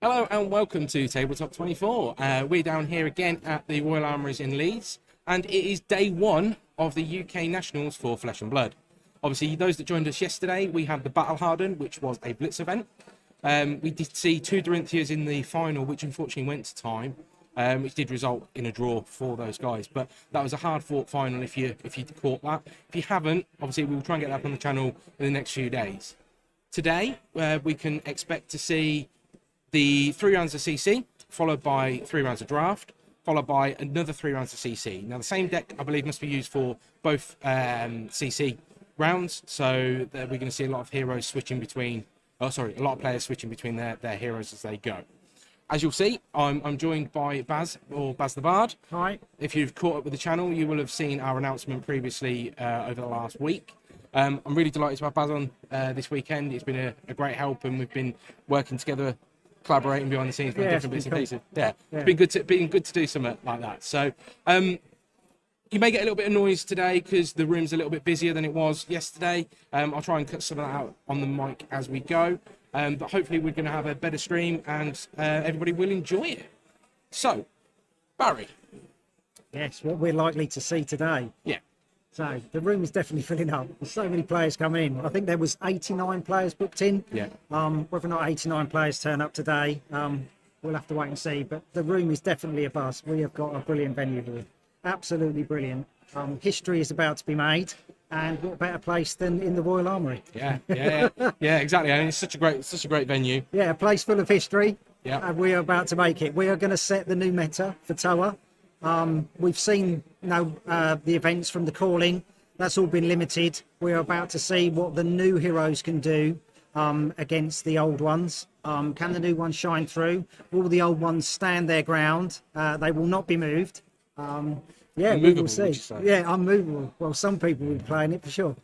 Hello and welcome to Tabletop 24. We're down here again at the Royal Armouries in Leeds, and it is day one of the UK Nationals for Flesh and Blood. Obviously, those that joined us yesterday, we had the Battle Hardened, which was a blitz event. We did see two Dorinthias in the final, which unfortunately went to time, which did result in a draw for those guys. But that was a hard-fought final if you caught that. If you haven't, obviously, we'll try and get that up on the channel in the next few days. Today, we can expect to see the 3 rounds of CC, followed by 3 rounds of draft, followed by another 3 rounds of CC. Now, the same deck, I believe, must be used for both CC rounds, so we're going to see a lot of heroes switching between, a lot of players switching between their heroes as they go. As you'll see, I'm joined by Baz, or Baz the Bard. Hi. If you've caught up with the channel, you will have seen our announcement previously over the last week. I'm really delighted to have Baz on this weekend. It's been a great help, and we've been working together, collaborating behind the scenes, different bits and pieces. It's been good to do something like that. So you may get a little bit of noise today because the room's a little bit busier than it was yesterday. I'll try and cut some of that out on the mic as we go, but hopefully we're going to have a better stream and everybody will enjoy it. So, Barry. Yes, what we're likely to see today. Yeah. So the room is definitely filling up. There's so many players coming in. I think there was 89 players booked in. Yeah. Whether or not 89 players turn up today, we'll have to wait and see. But the room is definitely a buzz. We have got a brilliant venue here. Absolutely brilliant. History is about to be made, and what better place than in the Royal Armoury? Yeah, exactly. I mean, it's such a great venue. Yeah, a place full of history. Yeah. And we are about to make it. We are going to set the new meta for Toa. We've seen the events from the calling. That's all been limited. We're about to see what the new heroes can do against the old ones. Can the new ones shine through? Will the old ones stand their ground? They will not be moved. We will see. Yeah, unmovable. Well, some people will be playing it for sure.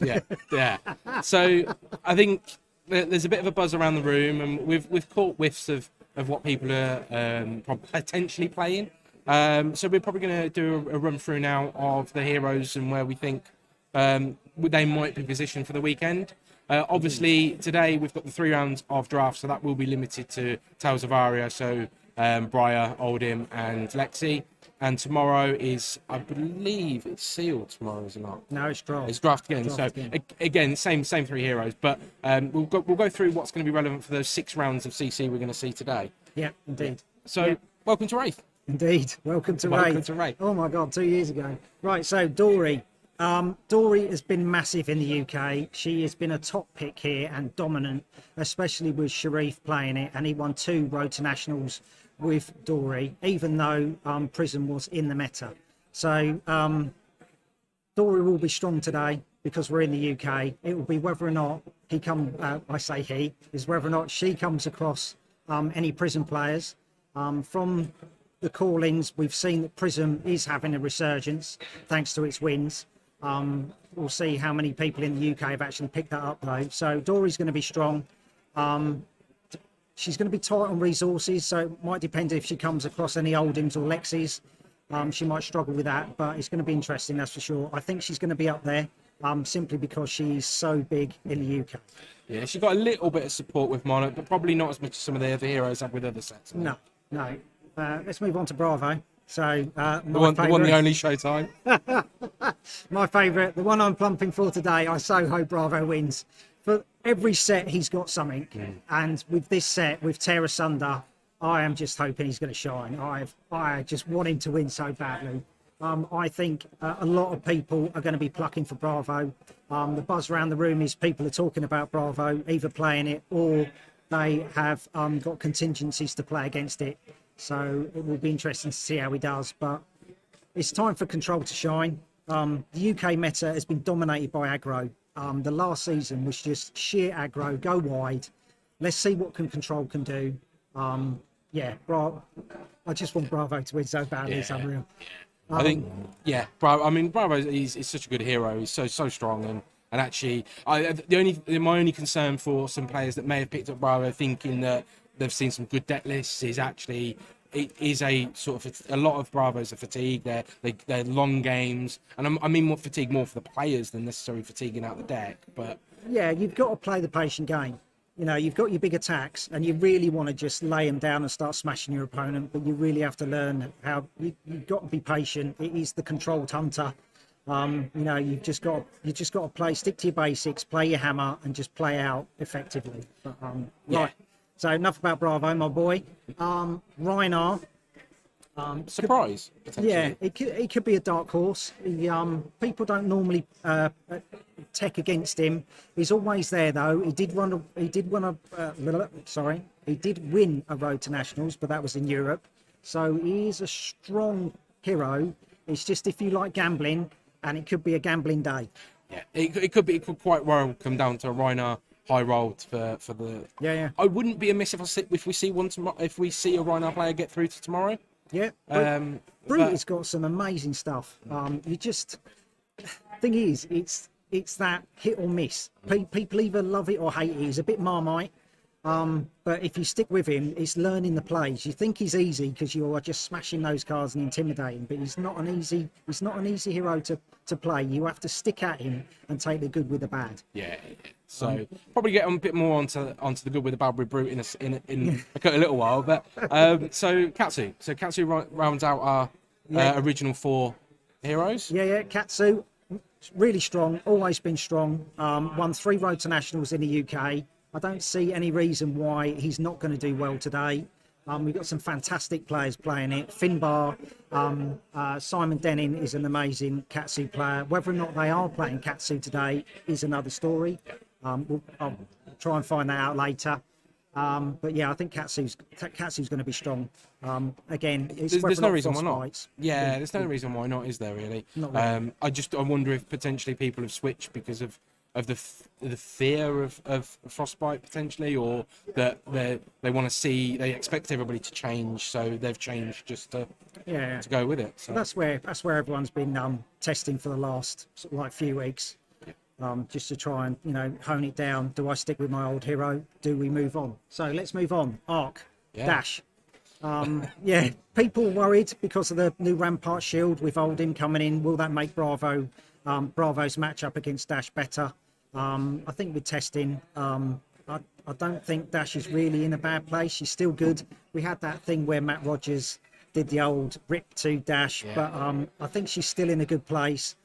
Yeah. So I think there's a bit of a buzz around the room, and we've caught whiffs of what people are potentially playing. So we're probably going to do a run through now of the heroes and where we think they might be positioned for the weekend. Obviously, today we've got the 3 rounds of draft, so that will be limited to Tales of Aria, so Briar, Oldhim, and Lexi. And tomorrow is, I believe, it's sealed tomorrow, is it not? No, it's draft. It's draft again. Again, same 3 heroes, but we'll go through what's going to be relevant for those 6 rounds of CC we're going to see today. Yeah, indeed. So, welcome to Wraith. Indeed. Welcome to Wraith. Oh my God, 2 years ago. Right, so Dory. Dory has been massive in the UK. She has been a top pick here and dominant, especially with Sharif playing it, and he won 2 Road to Nationals with Dory, even though Prism was in the meta. So Dory will be strong today because we're in the UK. It will be whether or not is whether or not she comes across any Prism players. From the callings, we've seen that Prism is having a resurgence thanks to its wins. We'll see how many people in the UK have actually picked that up though. So Dory's going to be strong. She's going to be tight on resources, so it might depend if she comes across any Oldhims or Lexis. She might struggle with that, but it's going to be interesting, that's for sure. I think she's going to be up there simply because she's so big in the UK. Yeah, she got a little bit of support with Monarch, but probably not as much as some of the other heroes have with other sets. No. Let's move on to Bravo. So the one, the only Showtime. My favourite, the one I'm plumping for today. I so hope Bravo wins. For every set, he's got something, and with this set, with Tear Asunder, I am just hoping he's going to shine. I just want him to win so badly. I think a lot of people are going to be plucking for Bravo. The buzz around the room is people are talking about Bravo, either playing it or they have got contingencies to play against it. So it will be interesting to see how he does. But it's time for Control to shine. The UK meta has been dominated by aggro. The last season was just sheer aggro, go wide. Let's see what Control can do. Bravo. I just want Bravo to win so badly. It's unreal. I think, Bravo is such a good hero. He's so strong, and actually, my only concern for some players that may have picked up Bravo thinking that they've seen some good deck lists is actually it is a sort of a lot of Bravos are fatigue. They're long games, and I mean more fatigue more for the players than necessarily fatiguing out the deck. But yeah, you've got to play the patient game. you know, you've got your big attacks and you really want to just lay them down and start smashing your opponent, but you really have to learn how you've got to be patient. It is the controlled hunter. You know, you've just got to stick to your basics, play your hammer, and just play out effectively. But, right. So enough about Bravo, my boy. Reinar. Surprise, potentially. Yeah, it could be a dark horse. People don't normally tech against him. He's always there though. He did win a road to nationals, but that was in Europe. So he is a strong hero. It's just if you like gambling, and it could be a gambling day. Yeah, it could quite well come down to a Reinar high roll for the. Yeah. I wouldn't be amiss if we see one tomorrow. If we see a Reinar player get through to tomorrow. Yeah, Brute has got some amazing stuff. Thing is, it's that hit or miss. People either love it or hate it. He's a bit Marmite, but if you stick with him, it's learning the plays. You think he's easy because you are just smashing those cards and intimidating, but he's not an easy hero to play. You have to stick at him and take the good with the bad. Yeah. So probably get on a bit more onto the good with the bad with Brute in a little while. But so Katsu rounds out our original 4 heroes. Yeah. Katsu, really strong, always been strong. Won 3 road to nationals in the UK. I don't see any reason why he's not going to do well today. We've got some fantastic players playing it. Finbar, Simon Denning is an amazing Katsu player. Whether or not they are playing Katsu today is another story. I'll try and find that out later. But yeah, I think Katsu's going to be strong. Again, there's no reason why not. Fights. Yeah, there's no reason why not, is there really? Not really. I wonder if potentially people have switched because of the fear of frostbite potentially, or that they want to see, they expect everybody to change, so they've changed just to go with it. So that's where everyone's been testing for the last sort of like few weeks. Just to try and, you know, hone it down. Do I stick with my old hero? Do we move on? So let's move on. Arc, Dash. People worried because of the new Rampart shield with Oldhim coming in. Will that make Bravo's matchup against Dash better? I think with testing, I don't think Dash is really in a bad place. She's still good. We had that thing where Matt Rogers did the old rip to Dash, but I think she's still in a good place.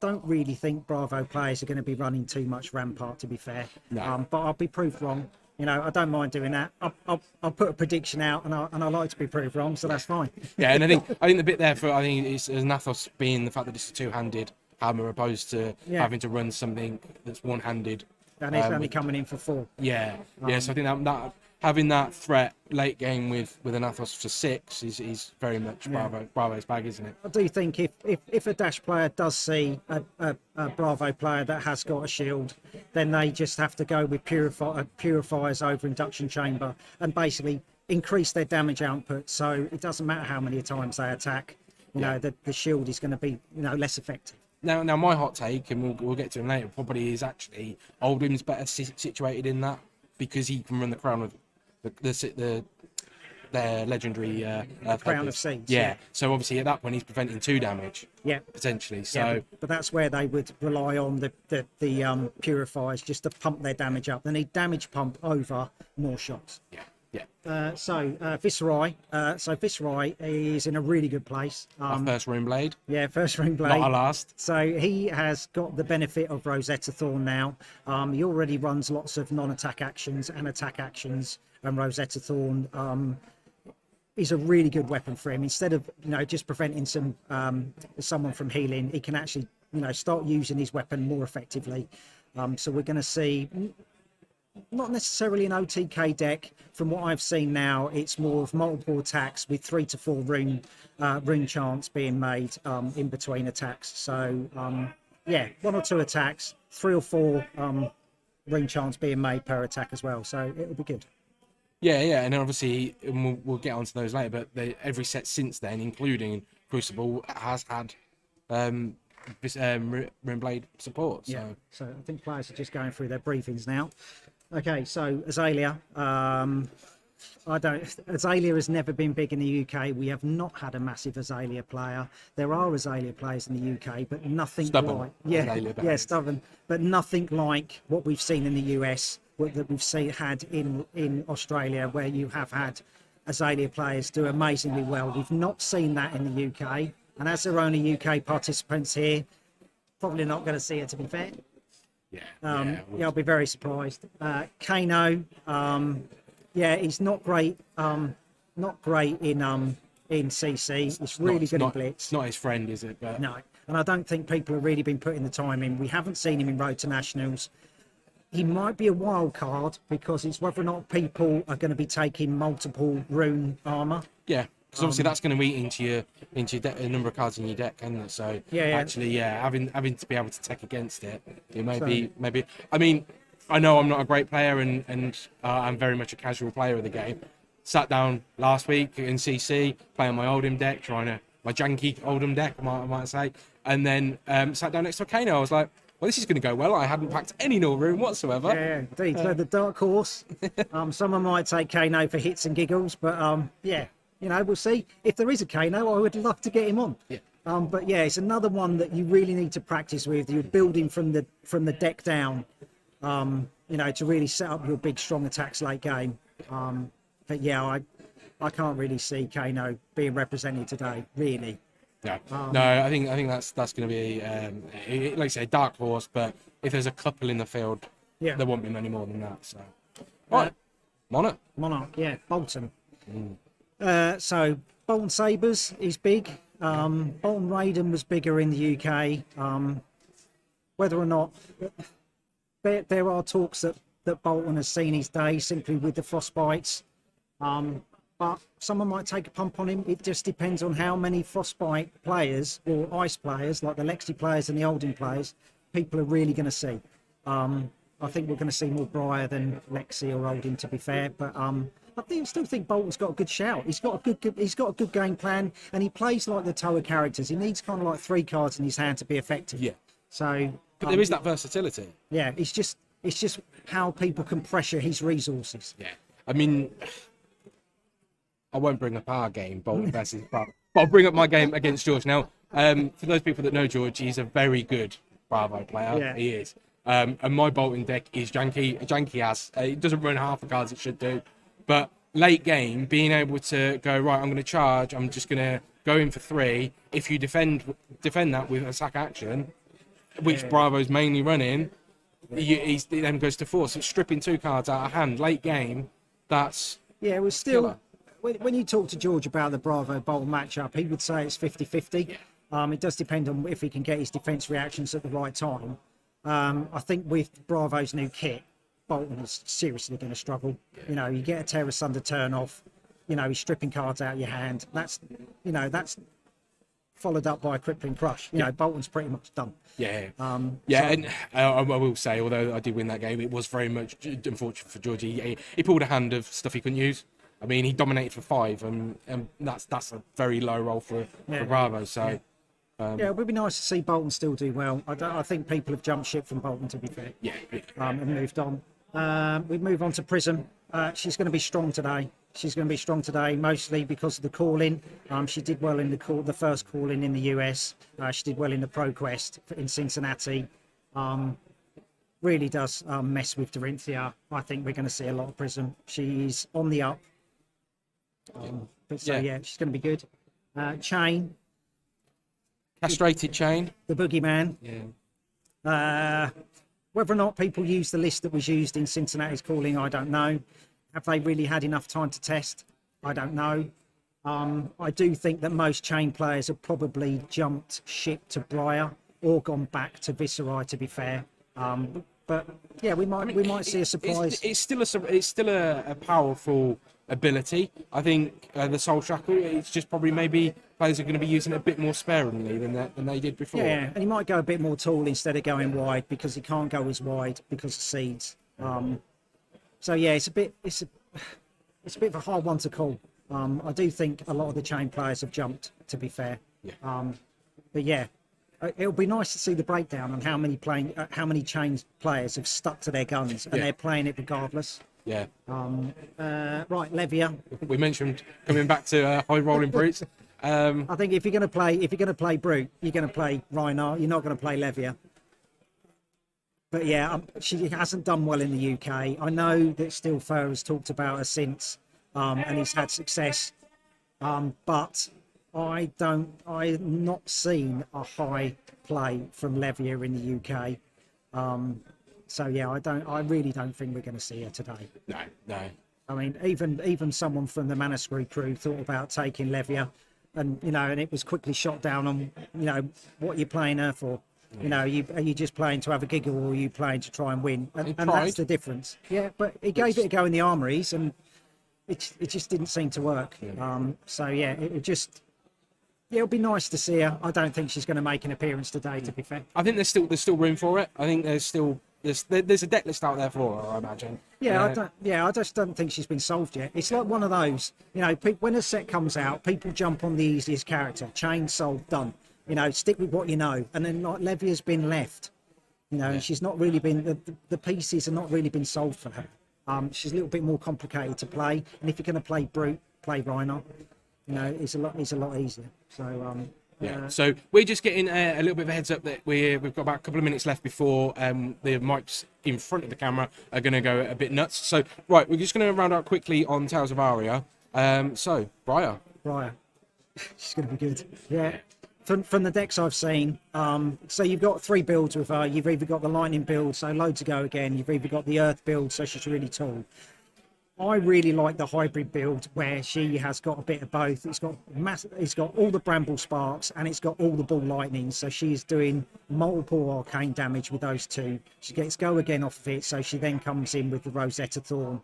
Don't really think Bravo players are going to be running too much Rampart, to be fair. No. But I'll be proved wrong. You know, I don't mind doing that. I'll put a prediction out, and I like to be proved wrong, so that's fine. Yeah, and I think the bit there for is Nathos being the fact that it's a 2-handed hammer opposed to having to run something that's 1-handed. And it's only coming in for 4. Yeah. So I think that having that threat late game with an Athos for 6 is very much Bravo's bag, isn't it? I do think if a Dash player does see a Bravo player that has got a shield, then they just have to go with purifiers over induction chamber and basically increase their damage output. So it doesn't matter how many times they attack. You know, the shield is going to be, you know, less effective. Now, my hot take, and we'll get to him later, probably is actually Oldham's better situated in that because he can run the crown of their legendary Crown of Seeds. Yeah. So obviously at that point he's preventing 2 damage. Yeah. Potentially. So. Yeah, but that's where they would rely on the purifiers just to pump their damage up. They need damage pump over more shots. Yeah. Viserai. So Viserai is in a really good place. Our first Rune Blade. Yeah, first Rune Blade. Not our last. So he has got the benefit of Rosetta Thorn now. He already runs lots of non-attack actions and attack actions, and Rosetta Thorn is a really good weapon for him. Instead of, you know, just preventing someone from healing, he can actually, you know, start using his weapon more effectively. So we're going to see. Not necessarily an OTK deck. From what I've seen now, it's more of multiple attacks with 3 to 4 rune chants being made in between attacks. So 1 or 2 attacks, 3 or 4 rune chants being made per attack as well. So it'll be good. Yeah, and obviously we'll get onto those later. But every set since then, including Crucible, has had Rune Blade support. So. Yeah. So I think players are just going through their briefings now. Okay, so Azalea. Azalea has never been big in the UK. We have not had a massive Azalea player. There are Azalea players in the UK, but nothing stubborn. like stubborn, but nothing like what we've seen in the US. that we've had in Australia, where you have had Azalea players do amazingly well. We've not seen that in the UK, and as there are only UK participants here, probably not going to see it, to be fair. Yeah, I'll be very surprised. Kano, he's not great. Not great in CC. It's really good in Blitz. It's not his friend, is it? But... No, and I don't think people have really been putting the time in. We haven't seen him in Road to Nationals. He might be a wild card because it's whether or not people are going to be taking multiple rune armor. Yeah, because obviously that's going to eat into your deck, a number of cards in your deck, isn't it? So actually, having to be able to tech against it, it may be. I mean, I know I'm not a great player, and I'm very much a casual player of the game. Sat down last week in CC, playing my Oldham deck, my janky Oldham deck, I might say, and then sat down next to a Kano. I was like, well, this is going to go well. I hadn't packed any null rune whatsoever. Yeah, indeed. So the dark horse. Someone might take Kano for hits and giggles, but we'll see. If there is a Kano, I would love to get him on. Yeah. But it's another one that you really need to practice with. You're building from the deck down, to really set up your big strong attacks late game. But I can't really see Kano being represented today, really. No, I think that's going to be like I say, dark horse. But if there's a couple in the field, there won't be many more than that. So, right, Monarch, Bolton. So Bolton Sabres is big. Bolton Raiden was bigger in the UK. Whether or not there are talks that Bolton has seen his day simply with the frostbites. But someone might take a pump on him. It just depends on how many frostbite players or ice players, like the Lexi players and the Oldham players, people are really going to see. I think we're going to see more Briar than Lexi or Oldham, to be fair. But I still think Bolton's got a good shout. He's got a good game plan, and he plays like the Toa characters. He needs kind of like 3 cards in his hand to be effective. Yeah. So, but there is that versatility. Yeah, it's just how people can pressure his resources. Yeah, I mean, I won't bring up our game, Bolton versus Bravo, but I'll bring up my game against George. Now, for those people that know George, he's a very good Bravo player. Yeah. He is. And my Bolton deck is janky as. It doesn't run half the cards it should do. But late game, being able to go, right, I'm going to charge, I'm just going to go in for 3. If you defend that with a sack action, which Bravo's mainly running, he then goes to 4. So stripping 2 cards out of hand late game, that's... Yeah, it was still... Killer. When you talk to George about the Bravo-Bolton matchup, he would say it's 50-50. It does depend on if he can get his defence reactions at the right time. I think with Bravo's new kit, Bolton is seriously going to struggle. You get a Terror Sunder turn off, he's stripping cards out of your hand. That's followed up by a crippling crush. Bolton's pretty much done. And I will say, although I did win that game, it was very much unfortunate for George. He pulled a hand of stuff he couldn't use. I mean, he dominated for 5, and that's a very low roll for Bravo. So, it would be nice to see Bolton still do well. I think people have jumped ship from Bolton, to be fair. And moved on. We move on to Prism. She's going to be strong today. Mostly because of the call-in. She did well in the first call-in in the US. She did well in the ProQuest in Cincinnati. Really does mess with Dorinthia. I think we're going to see a lot of Prism. She's on the up. She's going to be good. Chain. Castrated Chain. The boogeyman. Whether or not people use the list that was used in Cincinnati's calling, I don't know. Have they really had enough time to test? I don't know. I do think that most Chain players have probably jumped ship to Briar or gone back to Viserai, to be fair. But we might see a surprise. It's still a powerful ability. I think the Soul Shackle. It's just probably maybe players are going to be using it a bit more sparingly than they did before. Yeah, and he might go a bit more tall instead of going wide because he can't go as wide because of seeds. It's a bit of a hard one to call. I do think a lot of the Chain players have jumped, to be fair. It'll be nice to see the breakdown on how many Chain players have stuck to their guns and they're playing it regardless. Right, Levia. We mentioned coming back to high rolling brutes. I think if you're going to play brute, you're going to play Rhinar. You're not going to play Levia. but yeah, she hasn't done well in the UK. I know that Steel Fur has talked about her since, and he's had success. But I've not seen a high play from Levia in the UK. So yeah, I really don't think we're going to see her today. No, no. I mean, even someone from the Manasquerie crew thought about taking Levia, and and it was quickly shot down on what you're playing her for. Are you just playing to have a giggle, or are you playing to try and win? And that's the difference. Yeah, but he gave it a go in the Armouries, and it just didn't seem to work. So yeah, it'll be nice to see her. I don't think she's going to make an appearance today, to be fair. I think there's still room for it. I think there's a deck list out there for her, I imagine. Yeah, I just don't think she's been solved yet. It's like one of those, when a set comes out, people jump on the easiest character. Chain, solved, done. Stick with what you know. And then like Levia's been left, and she's not really been, the pieces have not really been solved for her. She's a little bit more complicated to play. And if you're going to play Brute, play Rhino. It's a lot easier. So so we're just getting a little bit of a heads up that we've got about a couple of minutes left before the mics in front of the camera are going to go a bit nuts. So right, we're just going to round out quickly on Tales of Aria. So Briar, she's going to be good. Yeah. From the decks I've seen, so you've got 3 builds with her. You've either got the Lightning build, so low to go again. You've either got the Earth build, so she's really tall. I really like the hybrid build where she has got a bit of both. It's got all the Bramble Sparks and it's got all the Ball Lightnings. So she's doing multiple arcane damage with those 2. She gets go again off of it, so she then comes in with the Rosetta Thorn.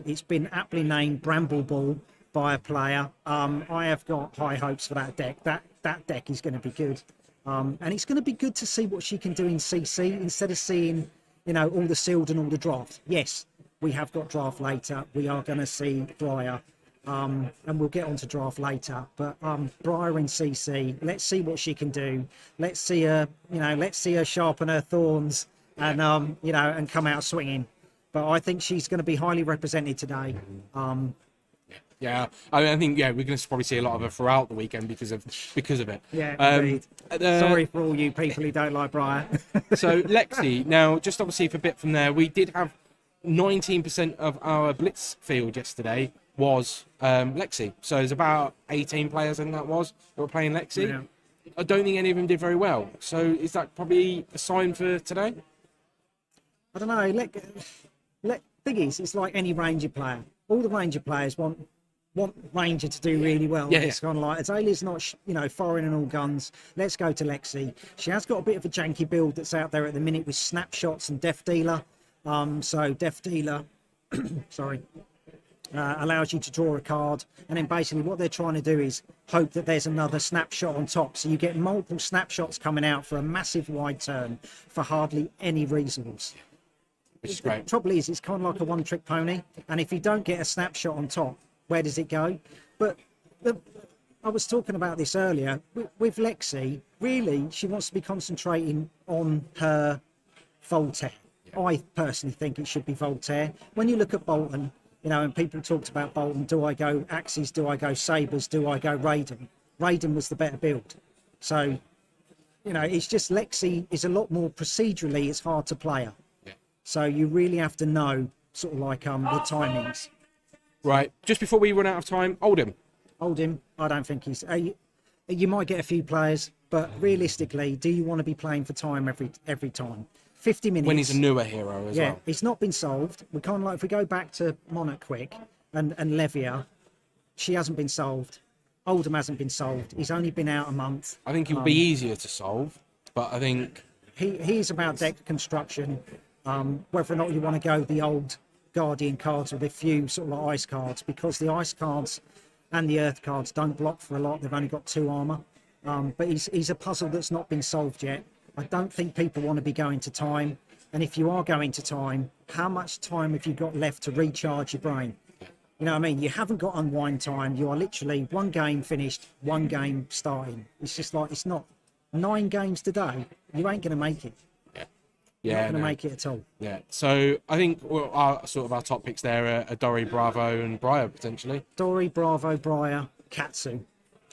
It's been aptly named Bramble Ball by a player. I have got high hopes for that deck. That deck is going to be good. And it's going to be good to see what she can do in CC instead of seeing, all the sealed and all the draft. Yes. We have got draft later. We are going to see Briar, and we'll get on to draft later. But Briar in CC, let's see what she can do. Let's see her, sharpen her thorns and and come out swinging. But I think she's going to be highly represented today. Yeah, I think we're going to probably see a lot of her throughout the weekend because of it. Yeah, indeed. Sorry for all you people who don't like Briar. So Lexi, now just obviously for a bit from there, we did have 19% of our blitz field yesterday was Lexi. So there's about 18 players, I think that was, that were playing Lexi. Yeah. I don't think any of them did very well. So is that probably a sign for today? I don't know. Thing is, it's like any Ranger player. All the Ranger players want Ranger to do really well. Yeah, it's kind of like Azalea's not, firing on all guns. Let's go to Lexi. She has got a bit of a janky build that's out there at the minute with snapshots and Death Dealer. So Death Dealer, allows you to draw a card, and then basically what they're trying to do is hope that there's another snapshot on top. So you get multiple snapshots coming out for a massive wide turn for hardly any resource. Which is great. The trouble is, it's kind of like a one-trick pony, and if you don't get a snapshot on top, where does it go? But I was talking about this earlier with Lexi. Really, she wants to be concentrating on her Voltaire. I personally think it should be Voltaire. When you look at Bolton, and people talked about Bolton, do I go Axes, do I go Sabres, do I go Raiden? Raiden was the better build. So, it's just Lexi is a lot more procedurally, it's hard to play her. Yeah. So you really have to know sort of like the timings. Right. Just before we run out of time, Oldham, I don't think he's... you might get a few players, but realistically, do you want to be playing for time every time? 50 minutes. When he's a newer hero as well. Yeah, it's not been solved. We kind of like, if we go back to Monarch quick and Levia, she hasn't been solved. Oldham hasn't been solved. He's only been out a month. I think it would be easier to solve, but I think... He's about deck construction, whether or not you want to go the old Guardian cards with a few sort of like ice cards, because the ice cards and the earth cards don't block for a lot. They've only got 2 armor. But he's a puzzle that's not been solved yet. I don't think people want to be going to time. And if you are going to time, how much time have you got left to recharge your brain? You know what I mean? You haven't got unwind time. You are literally 1 game finished, 1 game starting. It's just like, it's not 9 games today. You ain't going to make it. You're not going to make it at all. Yeah. So I think our top picks there are Dory, Bravo and Briar potentially. Dory, Bravo, Briar, Katsu.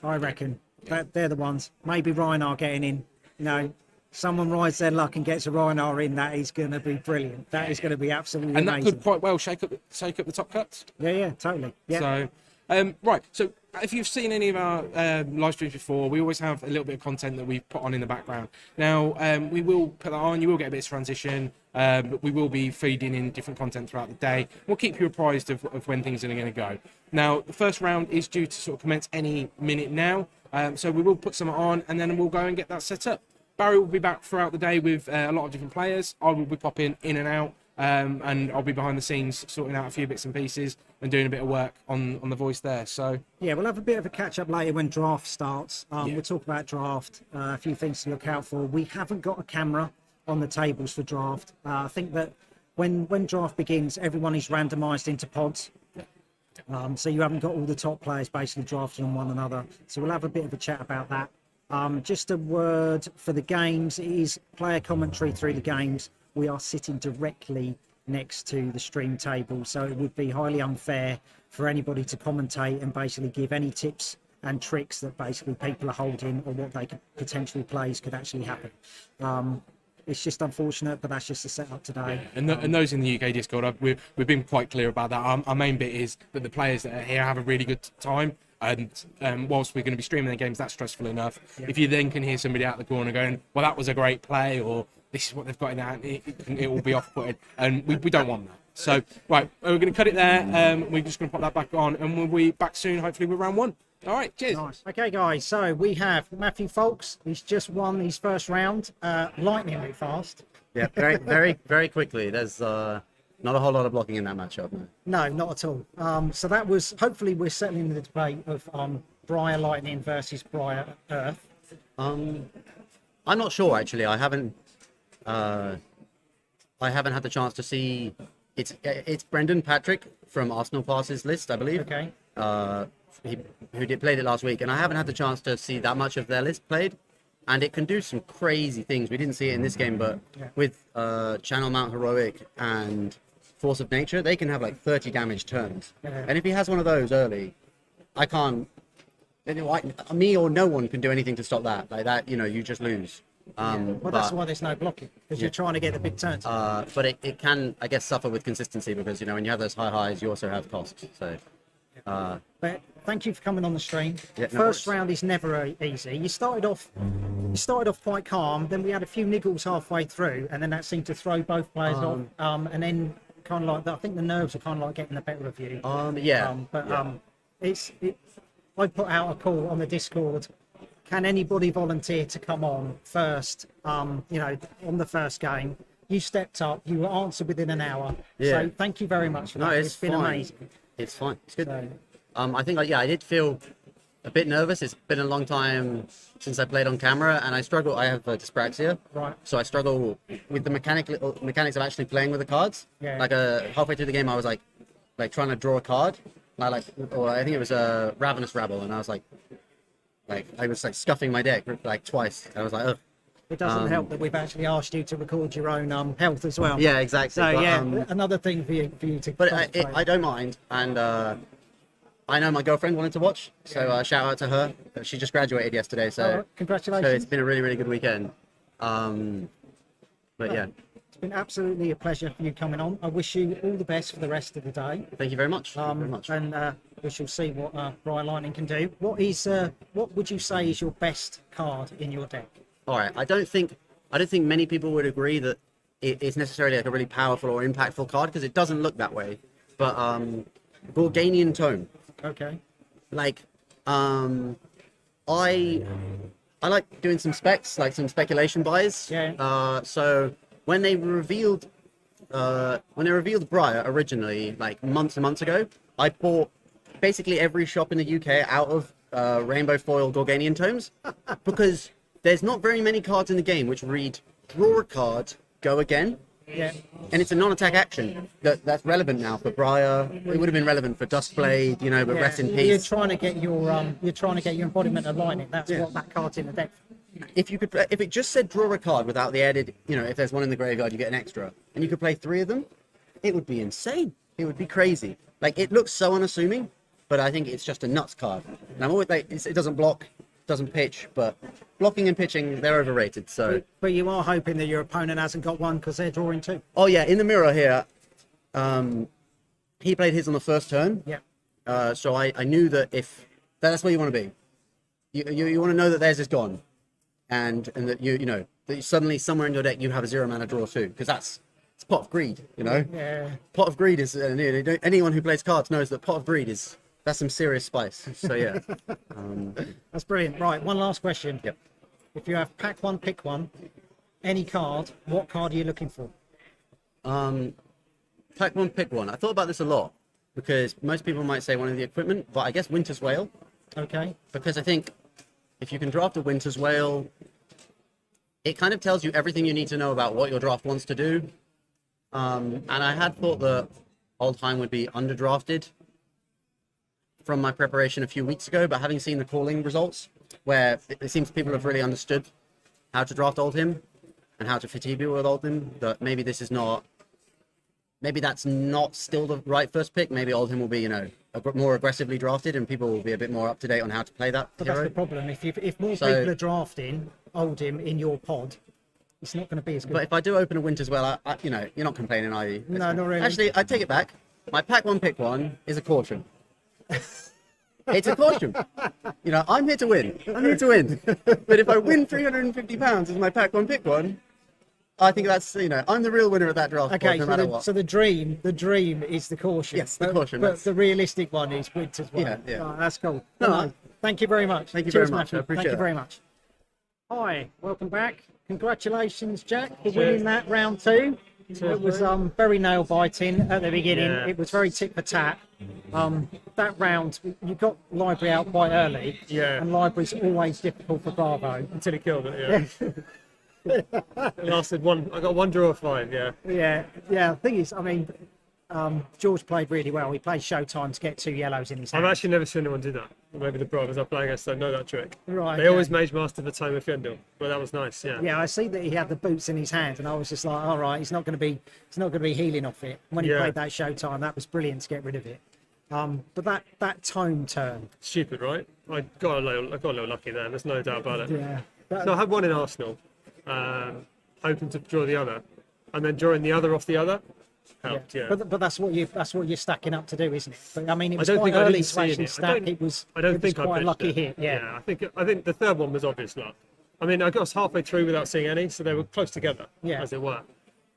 I reckon. They're the ones. Maybe Ryan are getting in. someone rides their luck and gets a Rhino in, that is going to be brilliant. That is going to be absolutely And that amazing. could quite well shake up the top cuts. Yeah, totally. Yeah. So, right. So, if you've seen any of our live streams before, we always have a little bit of content that we put on in the background. Now, we will put that on. You will get a bit of transition, but we will be feeding in different content throughout the day. We'll keep you apprised of when things are going to go. Now, the first round is due to sort of commence any minute now. So we will put some on, and then we'll go and get that set up. Barry will be back throughout the day with a lot of different players. I will be popping in and out. And I'll be behind the scenes sorting out a few bits and pieces and doing a bit of work on the voice there. So yeah, we'll have a bit of a catch up later when draft starts. We'll talk about draft, a few things to look out for. We haven't got a camera on the tables for draft. I think that when draft begins, everyone is randomised into pods. So you haven't got all the top players basically drafting on one another. So we'll have a bit of a chat about that. Just a word for the games. It is player commentary through the games. We are sitting directly next to the stream table, so it would be highly unfair for anybody to commentate and basically give any tips and tricks that basically people are holding or what they could potentially plays could actually happen. It's just unfortunate, but that's just the setup today. and those in the UK Discord, we've been quite clear about that. Our main bit is that the players that are here have a really good time. And whilst we're going to be streaming their games, that's stressful enough. Yeah. If you then can hear somebody out the corner going, well, that was a great play, or this is what they've got in that, it will be off-putting. And we don't want that. So, right, we're going to cut it there. We're just going to pop that back on, and we'll be back soon, hopefully, with round one. All right, cheers. Nice. Okay, guys, so we have Matthew Folks. He's just won his first round, lightningly fast. Yeah, very, very quickly. There's not a whole lot of blocking in that matchup. No, not at all. So that was, hopefully we're settling the debate of Briar Lightning versus Briar Earth. I'm not sure, actually. I haven't had the chance to see. It's Brendan Patrick from Arsenal Passes list, I believe. Okay. Who played it last week, and I haven't had the chance to see that much of their list played, and it can do some crazy things. We didn't see it in this game, but with Channel Mount Heroic and Force of Nature, they can have like 30 damage turns. And if he has one of those early, I can't. Me or no one can do anything to stop that. Like that, you just lose. Well, that's why there's no blocking, because you're trying to get the big turns. But it can, I guess, suffer with consistency because when you have those high highs, you also have costs. So. But thank you for coming on the stream. Yeah, First round is never easy. You started off quite calm. Then we had a few niggles halfway through, and then that seemed to throw both players off. And then kind of like I think the nerves are kind of like getting the better of you. I put out a call on the Discord. Can anybody volunteer to come on first? On the first game, you stepped up. You were answered within an hour. Yeah. So thank you very much for that. It's been amazing. It's fine. It's good. So, I think I did feel a bit nervous. It's been a long time since I played on camera, and I struggle. I have dyspraxia, right? So I struggle with the mechanics of actually playing with the cards. Yeah. Like halfway through the game, I was like trying to draw a card, or I think it was a Ravenous Rabble, and I was like I was scuffing my deck twice. I was like, ugh. It doesn't help that we've actually asked you to record your own health as well. Yeah, exactly. So another thing for you to. But I don't mind, and I know my girlfriend wanted to watch, so shout out to her. She just graduated yesterday, so congratulations. So it's been a really, really good weekend. Yeah. It's been absolutely a pleasure for you coming on. I wish you all the best for the rest of the day. Thank you very much. And we shall see what Briar Lightning can do. What would you say is your best card in your deck? All right. I don't think many people would agree that it's necessarily a really powerful or impactful card because it doesn't look that way. But Gorganian Tome. Okay. I like doing some specs, like some speculation buys. Yeah. So when they revealed Briar originally, months and months ago, I bought basically every shop in the UK out of Rainbow Foil Gorganian Tomes because there's not very many cards in the game which read draw a card, go again. Yeah. And it's a non-attack action that's relevant now for Briar. It would have been relevant for Duskblade, but rest in peace. You're trying to get your embodiment of lightning. That's what that card's in the deck. If it just said draw a card without the added, if there's one in the graveyard, you get an extra, and you could play 3 of them, it would be insane. It would be crazy. It looks so unassuming, but I think it's just a nuts card. And I'm always it doesn't block, doesn't pitch, but blocking and pitching, they're overrated. So, But you are hoping that your opponent hasn't got one because they're drawing 2. oh yeah, in the mirror here, he played his on the first turn. Yeah. So I knew that if that's where you want to be, you want to know that theirs is gone, and that you know that suddenly somewhere in your deck you have a 0 mana draw too, because it's pot of greed, you know. Yeah. Pot of greed is anyone who plays cards knows that pot of greed that's some serious spice. So yeah. That's brilliant. Right, one last question. Yep. If you have pack one, pick one, any card, what card are you looking for? Pack one, pick one. I thought about this a lot because most people might say one of the equipment, but I guess Winter's Whale, Okay. because I think if you can draft a Winter's Whale, it kind of tells you everything you need to know about what your draft wants to do. And I had thought that Oldheim would be underdrafted from my preparation a few weeks ago, but having seen the calling results, where it seems people have really understood how to draft Oldhim and how to fatigue people with Oldhim, that maybe that's not still the right first pick. Maybe Oldhim will be, more aggressively drafted, and people will be a bit more up to date on how to play that But hero. that's the problem. If more people are drafting Oldhim in your pod, it's not going to be as good. But if I do open a Winter's Well, you're not complaining, are you? No, not really. Actually, I take it back. My pack one, pick one is a caution. It's a caution. I'm here to win. But if I win £350 as my pack one, pick one, I think that's, I'm the real winner of that draft. Okay, no matter what. so the dream is the caution. Yes, the caution, But that's- the realistic one is Winter's Well. Yeah. Oh, that's cool. No, Well, thank you very much. Thank you Cheers, very much. Matthew. I appreciate Thank you it. very much. Hi, welcome back. Congratulations, Jack, for winning that round 2. It was very nail biting at the beginning. Yeah. It was very tit for tat. That round, you got Library out quite early. Yeah. And Library's always difficult for Bravo. Until he killed it, yeah. It lasted I got one draw fine, yeah. Yeah. The thing is, George played really well. He played Showtime to get 2 yellows in his hand. I've actually never seen anyone do that. Maybe the brothers I play against don't know that trick. Right, They okay. always Mage Master the time of Fendel, but that was nice, yeah. Yeah, I see that he had the boots in his hand, and I was just like, all right, he's not going to be healing off it. When he Yeah. played that Showtime, that was brilliant to get rid of it. But that tone turn, Stupid, right? I got a little lucky there, there's no doubt about it. yeah, So I had one in Arsenal, hoping to draw the other, and then drawing the other off the other helped, yeah. But that's what you're stacking up to do, isn't it? But it I was don't quite think I early didn't to see actually it. stack. It was I don't it think was quite I a pitched lucky it. hit. Yeah. I think the third one was obvious luck. I got halfway through without seeing any, so they were close together, Yeah. as it were.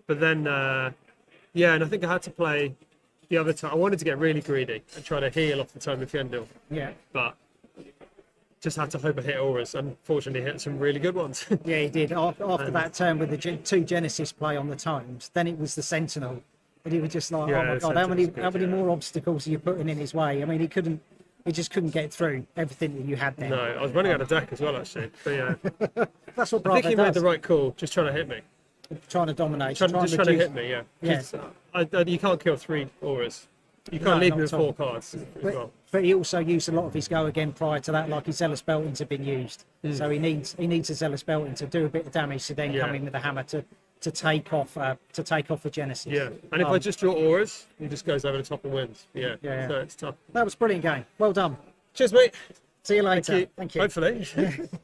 But then, and I think I had to play the other time. I wanted to get really greedy and try to heal off the Tome of Fyendel, Yeah. but just had to hope I hit auras. Unfortunately, hit some really good ones. Yeah, he did. After that turn with the 2 Genesis play on the Tomes, then it was the Sentinel. And he was just like, Yeah, oh my the God, how many Sentinel's good, yeah. more obstacles are you putting in his way? He just couldn't get through everything that you had there. No, I was running out of deck as well, actually. But yeah, That's what I Bravo think he made does. the right call, just trying to hit me. Trying to dominate. Just trying to reduce- hit me, yeah. Yeah. 'Cause, you can't kill 3 auras. You No, can't leave not me with at all. 4 cards as But, well. but he also used a lot of his go again prior to that, like his Zealous Beltings had been used. So he needs a Zealous Belting to do a bit of damage to then Yeah. come in with the hammer to take off the Genesis. Yeah, and if I just draw auras, he just goes over the top and wins. Yeah, Yeah. So it's tough. That was a brilliant game. Well done. Cheers, mate. See you later. Thank you. Hopefully.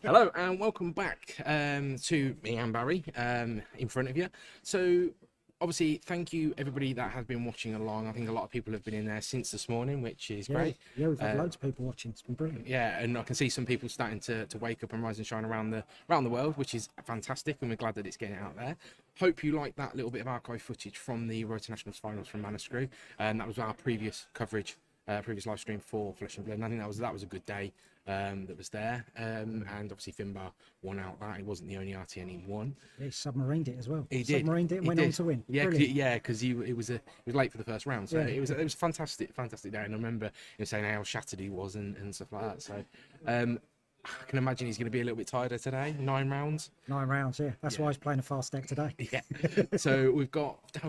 Hello and welcome back to me and Barry in front of you. So obviously, thank you everybody that has been watching along. I think a lot of people have been in there since this morning, which is great. Yeah, we've had loads of people watching. It's been brilliant. Yeah, and I can see some people starting to wake up and rise and shine around the world, which is fantastic, and we're glad that it's getting out there. Hope you like that little bit of archive footage from the Royal Internationals finals from Mana Screw, and that was our previous coverage, previous live stream for Flesh and Blood. And I think that was a good day that was there, and obviously Finbar won out that. He wasn't the only RTN he won. He submarined it as well. He did. Submarined it and He went on did. to win. Yeah, Brilliant. because he was late for the first round, so Yeah. it was a fantastic day. And I remember saying how shattered he was and stuff like that. So I can imagine he's going to be a little bit tired today. 9 rounds. 9 rounds, yeah. That's why he's playing a fast deck today. Yeah. So we've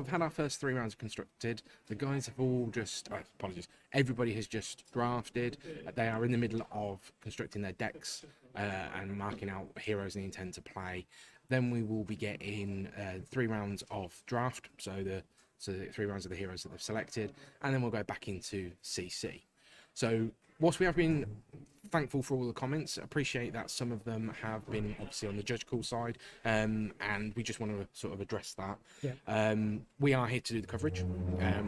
had our first 3 rounds constructed. The guys have all just apologies. Everybody has just drafted. They are in the middle of constructing their decks and marking out heroes they intend to play. Then we will be getting 3 rounds of draft. So the 3 rounds of the heroes that they've selected, and then we'll go back into CC. So whilst we have been thankful for all the comments. Appreciate that some of them have been obviously on the judge call side, and we just want to sort of address that. We are here to do the coverage,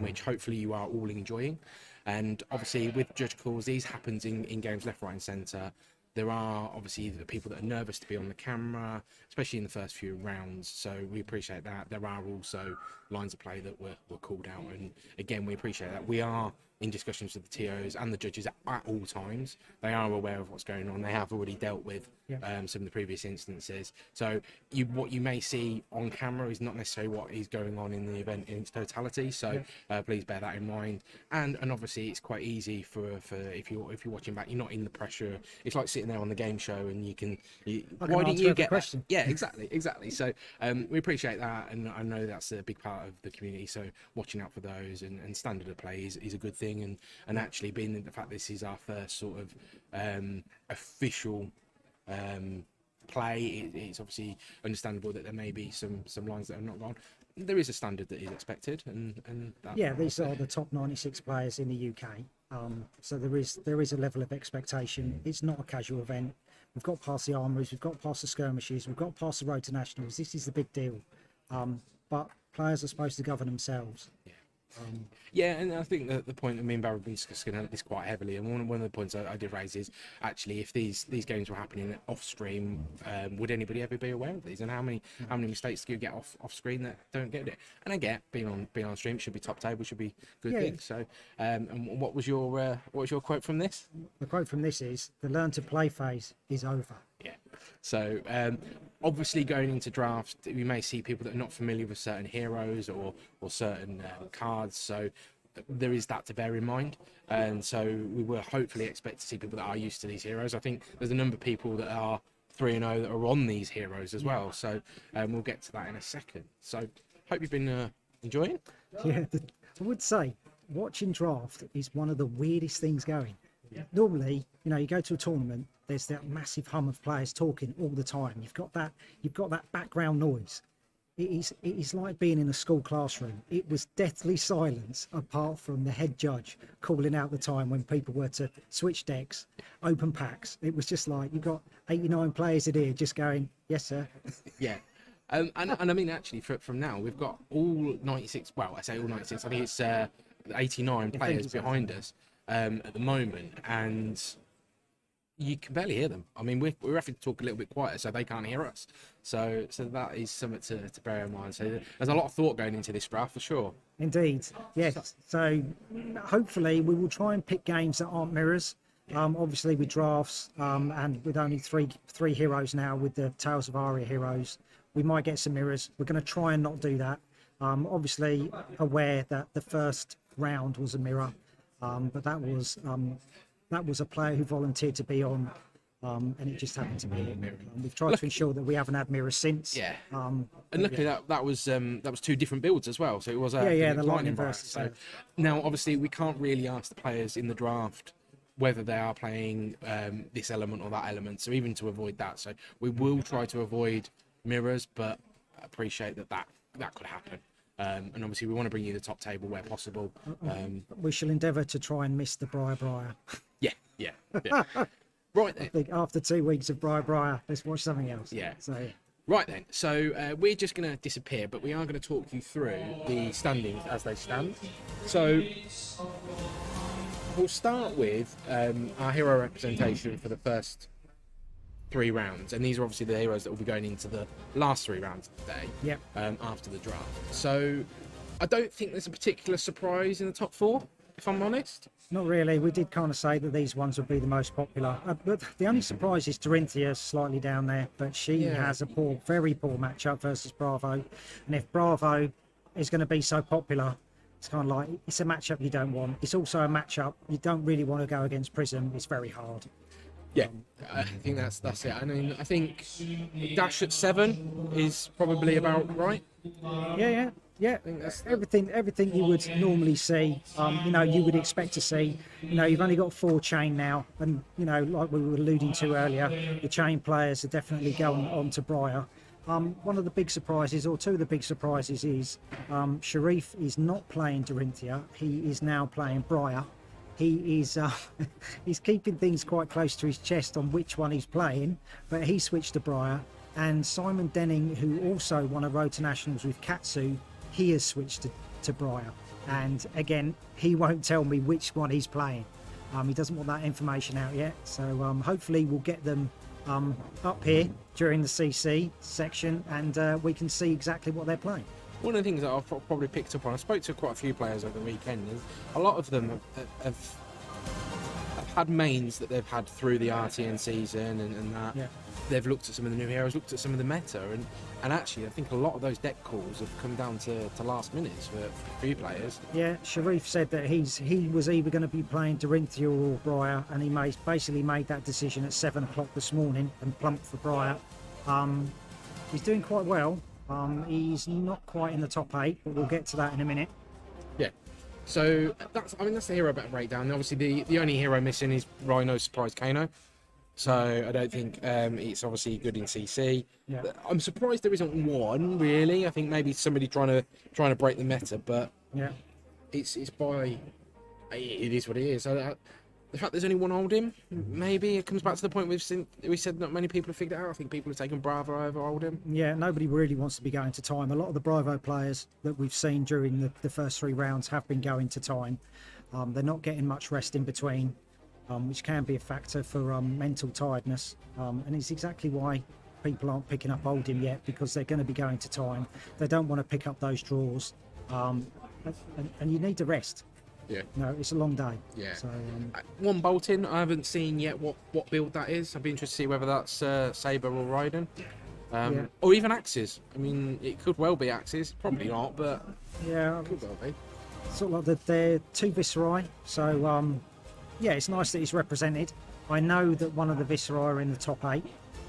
which hopefully you are all enjoying. And obviously with judge calls, these happens in games left, right and centre. There are obviously the people that are nervous to be on the camera, especially in the first few rounds. So we appreciate that. There are also lines of play that were called out. And again, we appreciate that. We are in discussions with the TOs and the judges at all times. They are aware of what's going on. They have already dealt with some of the previous instances. So what you may see on camera is not necessarily what is going on in the event in its totality. So please bear that in mind. And obviously it's quite easy for if you're watching back, you're not in the pressure. It's like sitting there on the game show and why didn't you get question? Yeah, exactly. So we appreciate that, and I know that's a big part of the community. So watching out for those and standard of play is a good thing. And actually being the fact this is our first sort of official play, it's obviously understandable that there may be some lines that are not gone. There is a standard that is expected, and these are the top 96 players in the UK. So there is a level of expectation. It's not a casual event. We've got past the Armouries, we've got past the skirmishes, we've got past the road to nationals. This is the big deal. But players are supposed to govern themselves. And I think that the point that me and Barry have been discussing this quite heavily, and one of the points I did raise is actually if these games were happening off stream, would anybody ever be aware of these? And how many mistakes do you get off screen that don't get it? And I get being on stream should be top table, should be good thing. So, and what was your quote from this? The quote from this is, the learn to play phase is over. Yeah. So obviously going into drafts, we may see people that are not familiar with certain heroes or certain cards. So there is that to bear in mind. And so we will hopefully expect to see people that are used to these heroes. I think there's a number of people that are 3-0 that are on these heroes as well. So we'll get to that in a second. So hope you've been enjoying. Yeah, I would say watching draft is one of the weirdest things going. Normally, you go to a tournament, there's that massive hum of players talking all the time. You've got that background noise. It is like being in a school classroom. It was deathly silence apart from the head judge calling out the time when people were to switch decks, open packs. It was just like you've got 89 players in here just going, yes sir. Yeah. And I mean, actually, from now, we've got all 96, well, I say all 96, I think it's 89 players behind us at the moment, and you can barely hear them. I mean, we're having to talk a little bit quieter so they can't hear us. So that is something to bear in mind. So there's a lot of thought going into this draft for sure. Indeed, yes. So hopefully we will try and pick games that aren't mirrors. Obviously with drafts and with only three heroes now with the Tales of Aria heroes, we might get some mirrors. We're going to try and not do that. Obviously aware that the first round was a mirror, but that was a player who volunteered to be on, and it just happened to be a mirror. We've tried to ensure that we haven't had mirrors since. Yeah. And luckily that was two different builds as well. So it was the lightning versus. So now obviously we can't really ask the players in the draft whether they are playing this element or that element. So even to avoid that, so we will try to avoid mirrors, but appreciate that could happen. And obviously we want to bring you the top table where possible. We shall endeavour to try and miss the Briar. Yeah. Right then. I think after 2 weeks of Briar, let's watch something else. Yeah. So right then. So we're just going to disappear, but we are going to talk you through the standings as they stand. So we'll start with our hero representation for the first 3 rounds, and these are obviously the heroes that will be going into the last 3 rounds of the day. After the draft. So I don't think there's a particular surprise in the top 4, if I'm honest. not really. We did kind of say that these ones would be the most popular, but the only surprise is Dorinthia slightly down there, but she has a very poor matchup versus Bravo, and if Bravo is going to be so popular, it's kind of like, it's a matchup you don't want. It's also a matchup you don't really want to go against Prism. It's very hard. Yeah, I think that's it. I mean, I think Dash at 7 is probably about right. Yeah. I think that's everything you would normally see. You would expect to see. You've only got 4 chain now, and like we were alluding to earlier, the chain players are definitely going on to Briar. One of the big surprises, or 2 of the big surprises, is Sharif is not playing Dorinthia. He is now playing Briar. he is he's keeping things quite close to his chest on which one he's playing, but he switched to Briar. And Simon Denning, who also won a Road to Nationals with Katsu, he has switched to Briar. And again, he won't tell me which one he's playing. He doesn't want that information out yet. So hopefully we'll get them up here during the CC section, and we can see exactly what they're playing. One of the things that I've probably picked up on, I spoke to quite a few players over the weekend, is a lot of them have had mains that they've had through the RTN season, and that they've looked at some of the new heroes, looked at some of the meta, and actually I think a lot of those deck calls have come down to last minutes for few players. Yeah, Sharif said that he was either going to be playing Dorinthia or Briar, and he basically made that decision at 7 o'clock this morning and plumped for Briar. He's doing quite well. He's not quite in the top 8, but we'll get to that in a minute. Yeah. So that's the hero battle breakdown. Obviously, the only hero missing is Rhino's Surprise Kano. So I don't think it's obviously good in CC. Yeah. I'm surprised there isn't one really. I think maybe somebody trying to break the meta, but Yeah. it's by it is what it is. The fact there's only one Oldhim, maybe it comes back to the point we said not many people have figured it out. I think people have taken Bravo over Oldhim. Yeah, nobody really wants to be going to time. A lot of the Bravo players that we've seen during the first 3 rounds have been going to time. They're not getting much rest in between, which can be a factor for mental tiredness. And it's exactly why people aren't picking up Oldhim yet, because they're going to be going to time. They don't want to pick up those draws. And you need to rest. Yeah. No, it's a long day. Yeah. So, one Bolton, I haven't seen yet what build that is. I'd be interested to see whether that's Saber or Raiden. Or even Axes. I mean, it could well be Axes. Probably not, but yeah, it could well be. sort of like they're 2 Viscerai. So, yeah, it's nice that he's represented. I know that one of the Viscerai are in the top 8.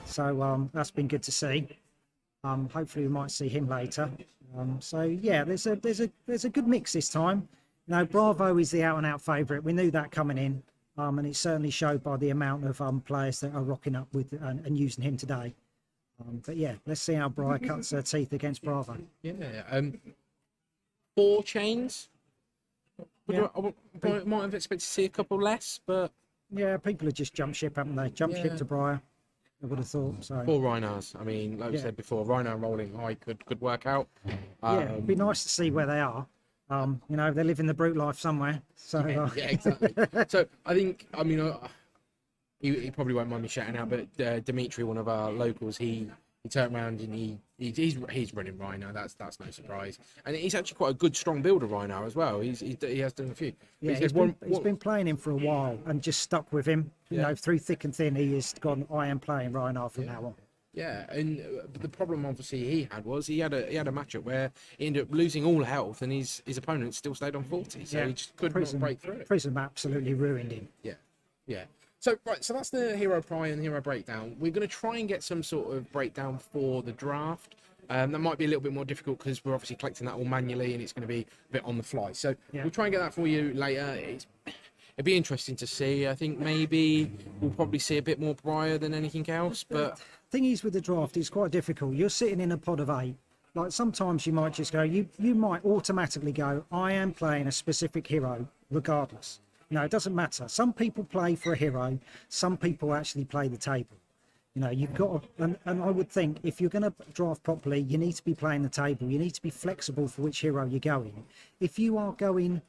So that's been good to see. Hopefully we might see him later. So yeah, there's a good mix this time. You know, Bravo is the out-and-out favourite. We knew that coming in, and it certainly showed by the amount of players that are rocking up with and using him today. But yeah, let's see how Briar cuts her teeth against Bravo. Yeah. 4 chains. Yeah. I might have expected to see a couple less, but Yeah, people have just jumped ship, haven't they? Jumped ship to Briar, I would have thought. So 4 Rhinos. I mean, like we said before, Rhino rolling high could work out. yeah, it'd be nice to see where they are. You know, they live in the brute life somewhere. So Yeah, exactly. So I think, I mean, he probably won't mind me shouting out, but Dimitri, one of our locals, he turned around and he's running Rhino. That's no surprise, and he's actually quite a good, strong builder Rhino as well. He has done a few. yeah, he's been playing him for a while and just stuck with him. You know, through thick and thin, he has gone. I am playing Rhino from now on. Yeah, and the problem obviously he had a matchup where he ended up losing all health, and his opponent still stayed on 40, so he just could not break through it. Prism absolutely ruined him. Yeah. So so that's the hero pry and hero breakdown. We're going to try and get some sort of breakdown for the draft. That might be a little bit more difficult because we're obviously collecting that all manually, and it's going to be a bit on the fly. So we'll try and get that for you later. It'd be interesting to see. I think maybe we'll probably see a bit more Briar than anything else. But Thing is, with the draft, it's quite difficult. You're sitting in a pod of 8. Like sometimes you might just go. You might automatically go. I am playing a specific hero, regardless. No, it doesn't matter. Some people play for a hero. Some people actually play the table. You know, you've got to, and I would think if you're going to draft properly, you need to be playing the table. You need to be flexible for which hero you're going. If you are going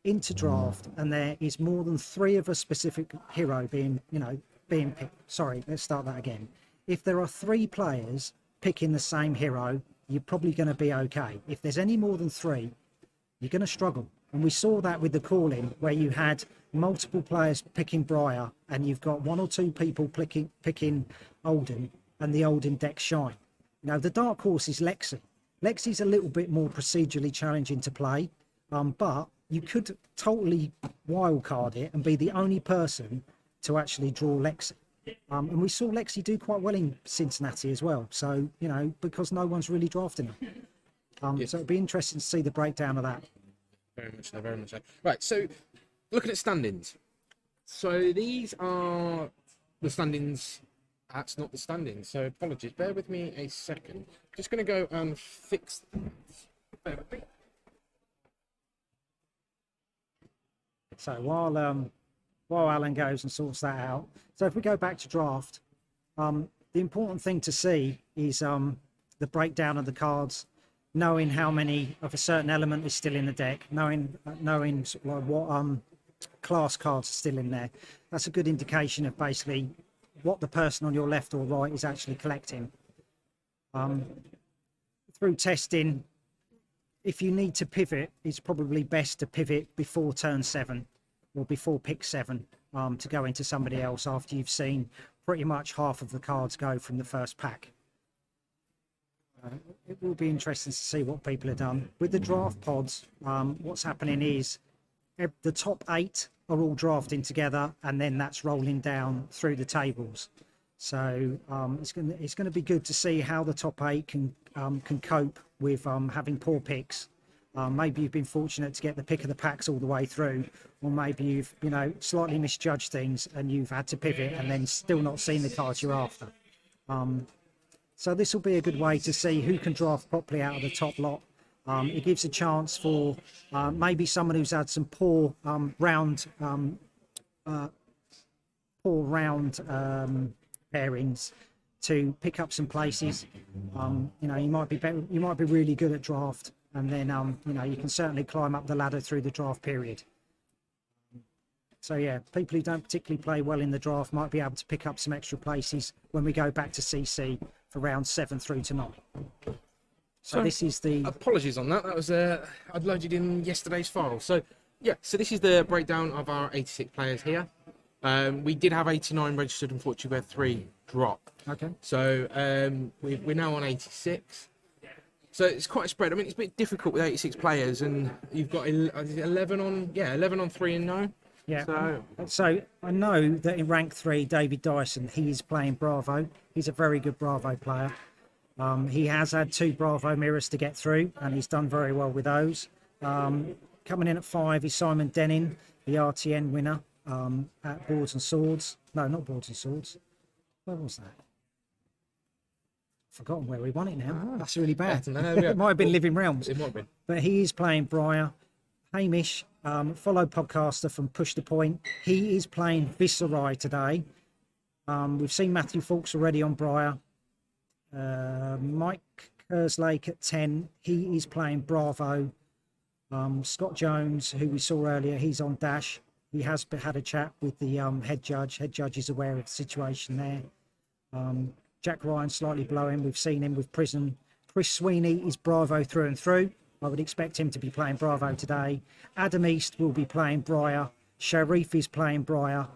into draft and there is more than 3 of a specific hero being picked. Sorry, let's start that again. If there are 3 players picking the same hero, you're probably going to be okay. If there's any more than 3, you're going to struggle. And we saw that with the call-in, where you had multiple players picking Briar, and you've got 1 or 2 people picking Oldhim, and the Oldhim deck shine. Now, the dark horse is Lexi. Lexi's a little bit more procedurally challenging to play, but you could totally wildcard it and be the only person to actually draw Lexi. And we saw Lexi do quite well in Cincinnati as well. So, you know, because no one's really drafting her. So it'd be interesting to see the breakdown of that. very much so, very much so. Right, so looking at standings. So these are the standings. That's not the standings. So apologies. Bear with me a second. Just going to go and fix that. Bear with me. So while Alan goes and sorts that out, so if we go back to draft, the important thing to see is the breakdown of the cards, knowing how many of a certain element is still in the deck, knowing sort of like what class cards are still in there. That's a good indication of basically what the person on your left or right is actually collecting. Through testing, if you need to pivot, it's probably best to pivot before turn 7 or before pick 7 to go into somebody else after you've seen pretty much half of the cards go from the first pack. It will be interesting to see what people have done. With the draft pods, what's happening is the top 8 are all drafting together, and then that's rolling down through the tables. So it's going to be good to see how the top 8 can cope with having poor picks. Maybe you've been fortunate to get the pick of the packs all the way through, or maybe you've slightly misjudged things and you've had to pivot and then still not seen the cards you're after. So this will be a good way to see who can draft properly out of the top lot. It gives a chance for maybe someone who's had some poor round pairings to pick up some places. You might be really good at draft, and then you can certainly climb up the ladder through the draft period. So yeah, people who don't particularly play well in the draft might be able to pick up some extra places when we go back to CC for round 7 through to 9. So this is the... Apologies on that. That was I'd loaded in yesterday's file. So yeah, so this is the breakdown of our 86 players here. We did have 89 registered. Unfortunately, we had 3 drop. Okay. So we're now on 86. So it's quite a spread. I mean, it's a bit difficult with 86 players, and you've got 11 on 3 and no. Yeah. So I know that in rank 3, David Dyson, he is playing Bravo. He's a very good Bravo player. He has had 2 Bravo mirrors to get through, and he's done very well with those. Coming in at 5 is Simon Denning, the RTN winner at Boards and Swords. No, not Boards and Swords. Where was that? Forgotten where we won it now. That's really bad. It might have been Living Realms. It might have been. But he is playing Briar. Hamish, fellow podcaster from Push the Point. He is playing Viserai today. We've seen Matthew Fawkes already on Briar. Mike Kerslake at 10. He is playing Bravo. Scott Jones, who we saw earlier, he's on Dash. He has had a chat with the head judge. Head judge is aware of the situation there. Jack Ryan slightly below him. We've seen him with Prison. Chris Sweeney is Bravo through and through. I would expect him to be playing Bravo today. Adam East will be playing Briar. Sharif is playing Briar.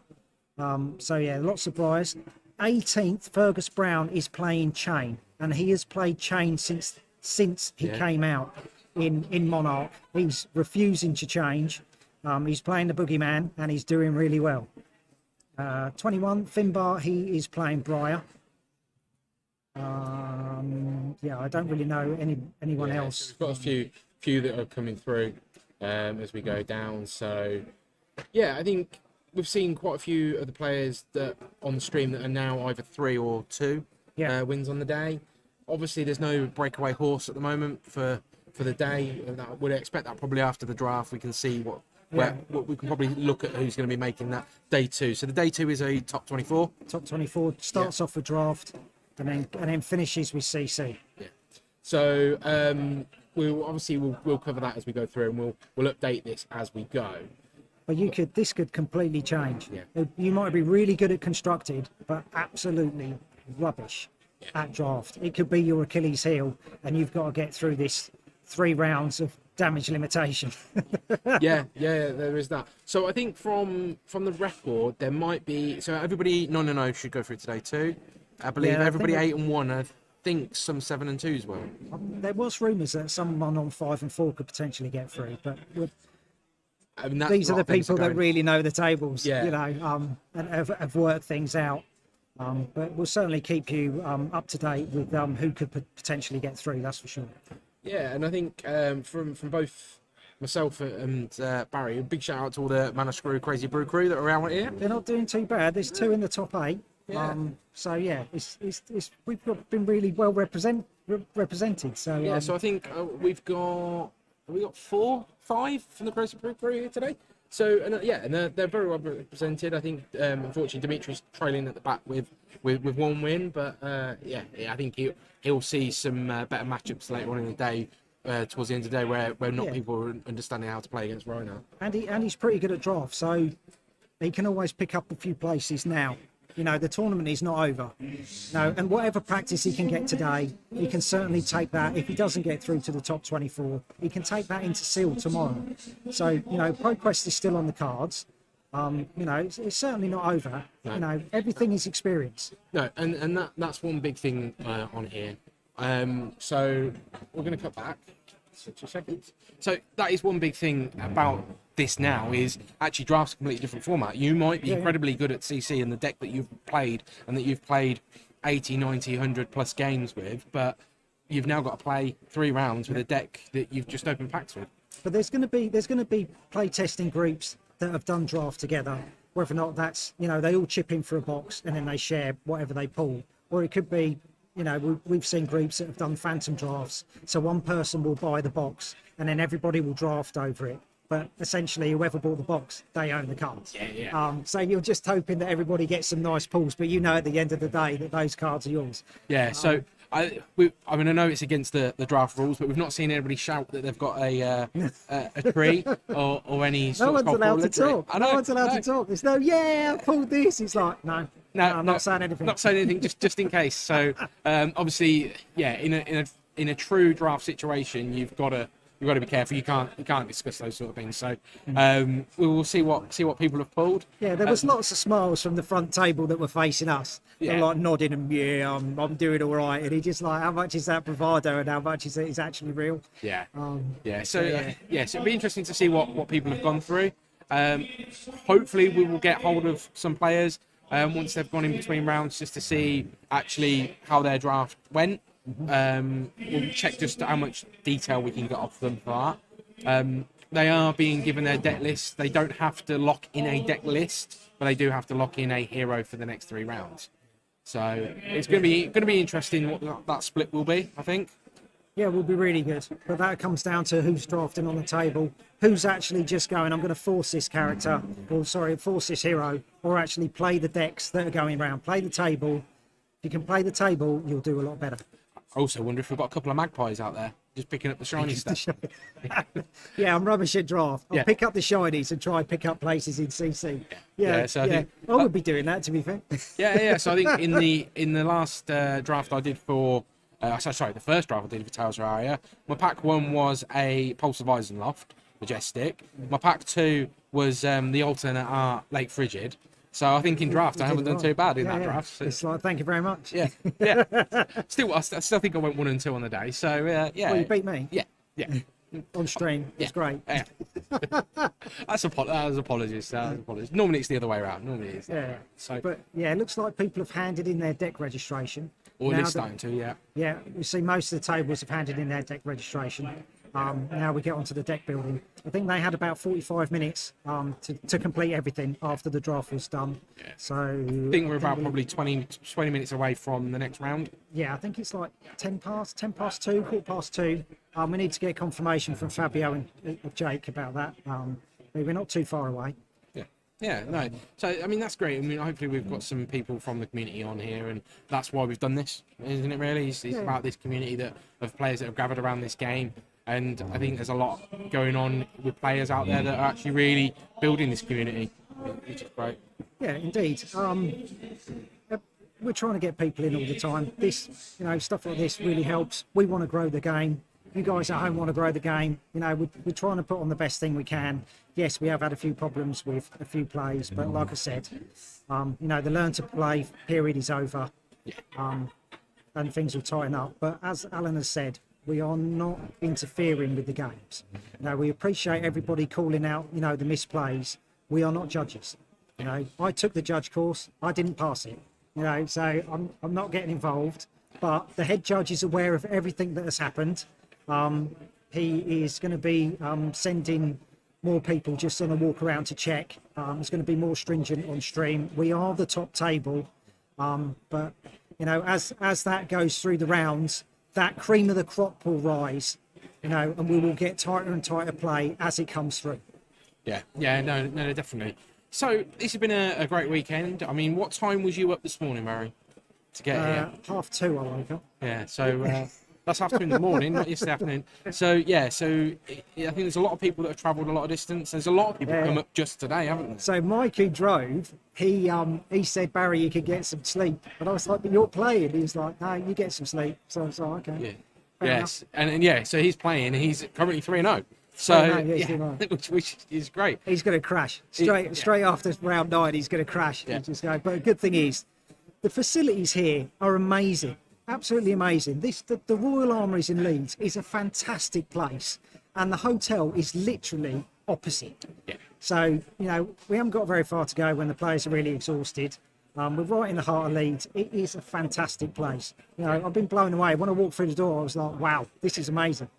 So yeah, lots of Briars. 18th, Fergus Brown is playing Chain, and he has played Chain since he came out in Monarch. He's refusing to change. He's playing the Boogeyman, and he's doing really well. 21, Finbar, he is playing Briar. I don't really know anyone else. So we've got a few that are coming through as we go down. So yeah, I think we've seen quite a few of the players that on the stream that are now either 3 or 2 wins on the day. Obviously, there's no breakaway horse at the moment for the day. We'd expect that probably after the draft. We can see what we can probably look at who's going to be making that day 2. So the day 2 is a top 24. Top 24 starts off with draft and then finishes with CC. Yeah. So we'll cover that as we go through, and we'll update this as we go. But this could completely change. Yeah. You might be really good at constructed, but absolutely rubbish at draft. It could be your Achilles heel, and you've got to get through this 3 rounds of damage limitation. yeah, there is that. So I think from the record, there might be. So everybody 9-0 should go through today too. I believe everybody 8-1. I think some 7-2 as well. There was rumours that someone on 5 and 4 could potentially get through, but I mean, these are the people that really know the tables, and have worked things out. But we'll certainly keep you up to date with who could potentially get through. That's for sure. Yeah, and I think from both myself and Barry, a big shout out to all the Mana Screw Crazy Brew crew that are around here. They're not doing too bad. There's 2 in the top 8. Yeah. So yeah, we've been really well represented. So yeah, so I think we've got 4, 5 from the Crazy Brew crew here today. And they're very well represented. I think unfortunately Dimitri's trailing at the back with one win, but I think he'll see some better matchups later on in the day. Towards the end of the day, where not people are understanding how to play against Rhino. And he's pretty good at draft, so he can always pick up a few places now. The tournament is not over. No, and whatever practice he can get today, he can certainly take that. If he doesn't get through to the top 24, he can take that into Seal tomorrow. So, ProQuest is still on the cards. It's certainly not over. No. Everything is experience. No, and that's one big thing on here. So we're going to cut back 2 seconds. So that is one big thing about this now is actually draft's a completely different format. You might be incredibly good at CC and the deck that you've played and that you've played 80, 90, 100 plus games with, but you've now got to play 3 rounds with a deck that you've just opened packs with. But there's going to be play testing groups that have done draft together. Whether or not that's they all chip in for a box and then they share whatever they pull, or it could be we've seen groups that have done phantom drafts. So one person will buy the box and then everybody will draft over it. But essentially, whoever bought the box, they own the cards. Yeah. So you're just hoping that everybody gets some nice pulls, but at the end of the day that those cards are yours. Yeah. So I know it's against the draft rules, but we've not seen anybody shout that they've got a tree or any. No one's allowed to talk. No one's allowed to talk. There's no, I pulled this. It's like, no, I'm not saying anything. Not saying anything, just in case. So obviously, in a true draft situation, you've got to be careful. You can't discuss those sort of things. So we will see what people have pulled. Yeah, there was lots of smiles from the front table that were facing us. Yeah. They're like nodding and I'm doing all right. And he just like, how much is that bravado and how much is actually real? Yeah. So it'll be interesting to see what people have gone through. Hopefully we will get hold of some players once they've gone in between rounds just to see actually how their draft went. We'll check just how much detail we can get off them for that. They are being given their deck list. They don't have to lock in a deck list, but they do have to lock in a hero for the next 3 rounds. So it's going to be interesting what that split will be, I think. Yeah, it will be really good. But that comes down to who's drafting on the table, who's actually just going, I'm going to force this character, force this hero, or actually play the decks that are going around. Play the table. If you can play the table, you'll do a lot better. I also wonder if we've got a couple of magpies out there just picking up the shiny stuff. Yeah, I'm rubbish at draft. I'll pick up the shinies and try and pick up places in CC. I would be doing that, to be fair. So I think in the last draft I did for the first draft I did for Tales of Aria, my pack 1 was a Pulse of Eisenloft Majestic. My pack 2 was the alternate art Lake Frigid. So I think in draft I haven't done too bad in that draft. So it's like, thank you very much. Yeah. Still, I still think I went 1 and 2 on the day. So Well, you beat me. Yeah. On stream. It's great. Yeah. That's apologies. Normally it's the other way around. Normally it's. Yeah. So. But it looks like people have handed in their deck registration. Or they're starting to. Yeah. Yeah, you see most of the tables have handed in their deck registration. Now we get onto the deck building. I think they had about 45 minutes to complete everything after the draft was done. Yeah. So I think we're about probably 20 minutes away from the next round. Yeah, I think it's like 10 past 2, 2:15. We need to get confirmation from Fabio and Jake about that. We're not too far away. Yeah, no. So, I mean, that's great. I mean, hopefully we've got some people from the community on here, and that's why we've done this, isn't it, really? It's about this community of players that have gathered around this game. And I think there's a lot going on with players out there that are actually really building this community, which is great. Yeah, indeed. We're trying to get people in all the time. This, stuff like this really helps. We want to grow the game. You guys at home want to grow the game. We're trying to put on the best thing we can. Yes, we have had a few problems with a few plays, but like I said, the learn to play period is over, and things will tighten up. But as Alan has said, we are not interfering with the games. We appreciate everybody calling out, the misplays. We are not judges. I took the judge course. I didn't pass it. So I'm not getting involved. But the head judge is aware of everything that has happened. He is going to be sending more people just on a walk around to check. It's going to be more stringent on stream. We are the top table, but as that goes through the rounds, that cream of the crop will rise, and we will get tighter and tighter play as it comes through. Yeah, no, definitely. So this has been a great weekend. I mean, what time was you up this morning, Murray, to get here? 2:30 I woke up. Yeah, so that's afternoon in the morning, not yesterday afternoon. So yeah, I think there's a lot of people that have travelled a lot of distance. There's a lot of people come up just today, haven't there? So Mike, who drove, he said, Barry, you could get some sleep. But I was like, but you're playing. He was like, no, you get some sleep. So I was like, okay. Yeah. Fair Yes, and yeah, so he's playing. He's currently 3-0. So 3-0, yes, yeah, 3-0. which is great. He's going to crash straight after round 9. He's going to crash. Yeah. But the good thing is, the facilities here are amazing, absolutely amazing. The Royal Armouries in Leeds is a fantastic place, and the hotel is literally opposite. Yeah. So we haven't got very far to go when the players are really exhausted. We're right in the heart of Leeds. It is a fantastic place. I've been blown away. When I walked through the door, I was like, wow, this is amazing.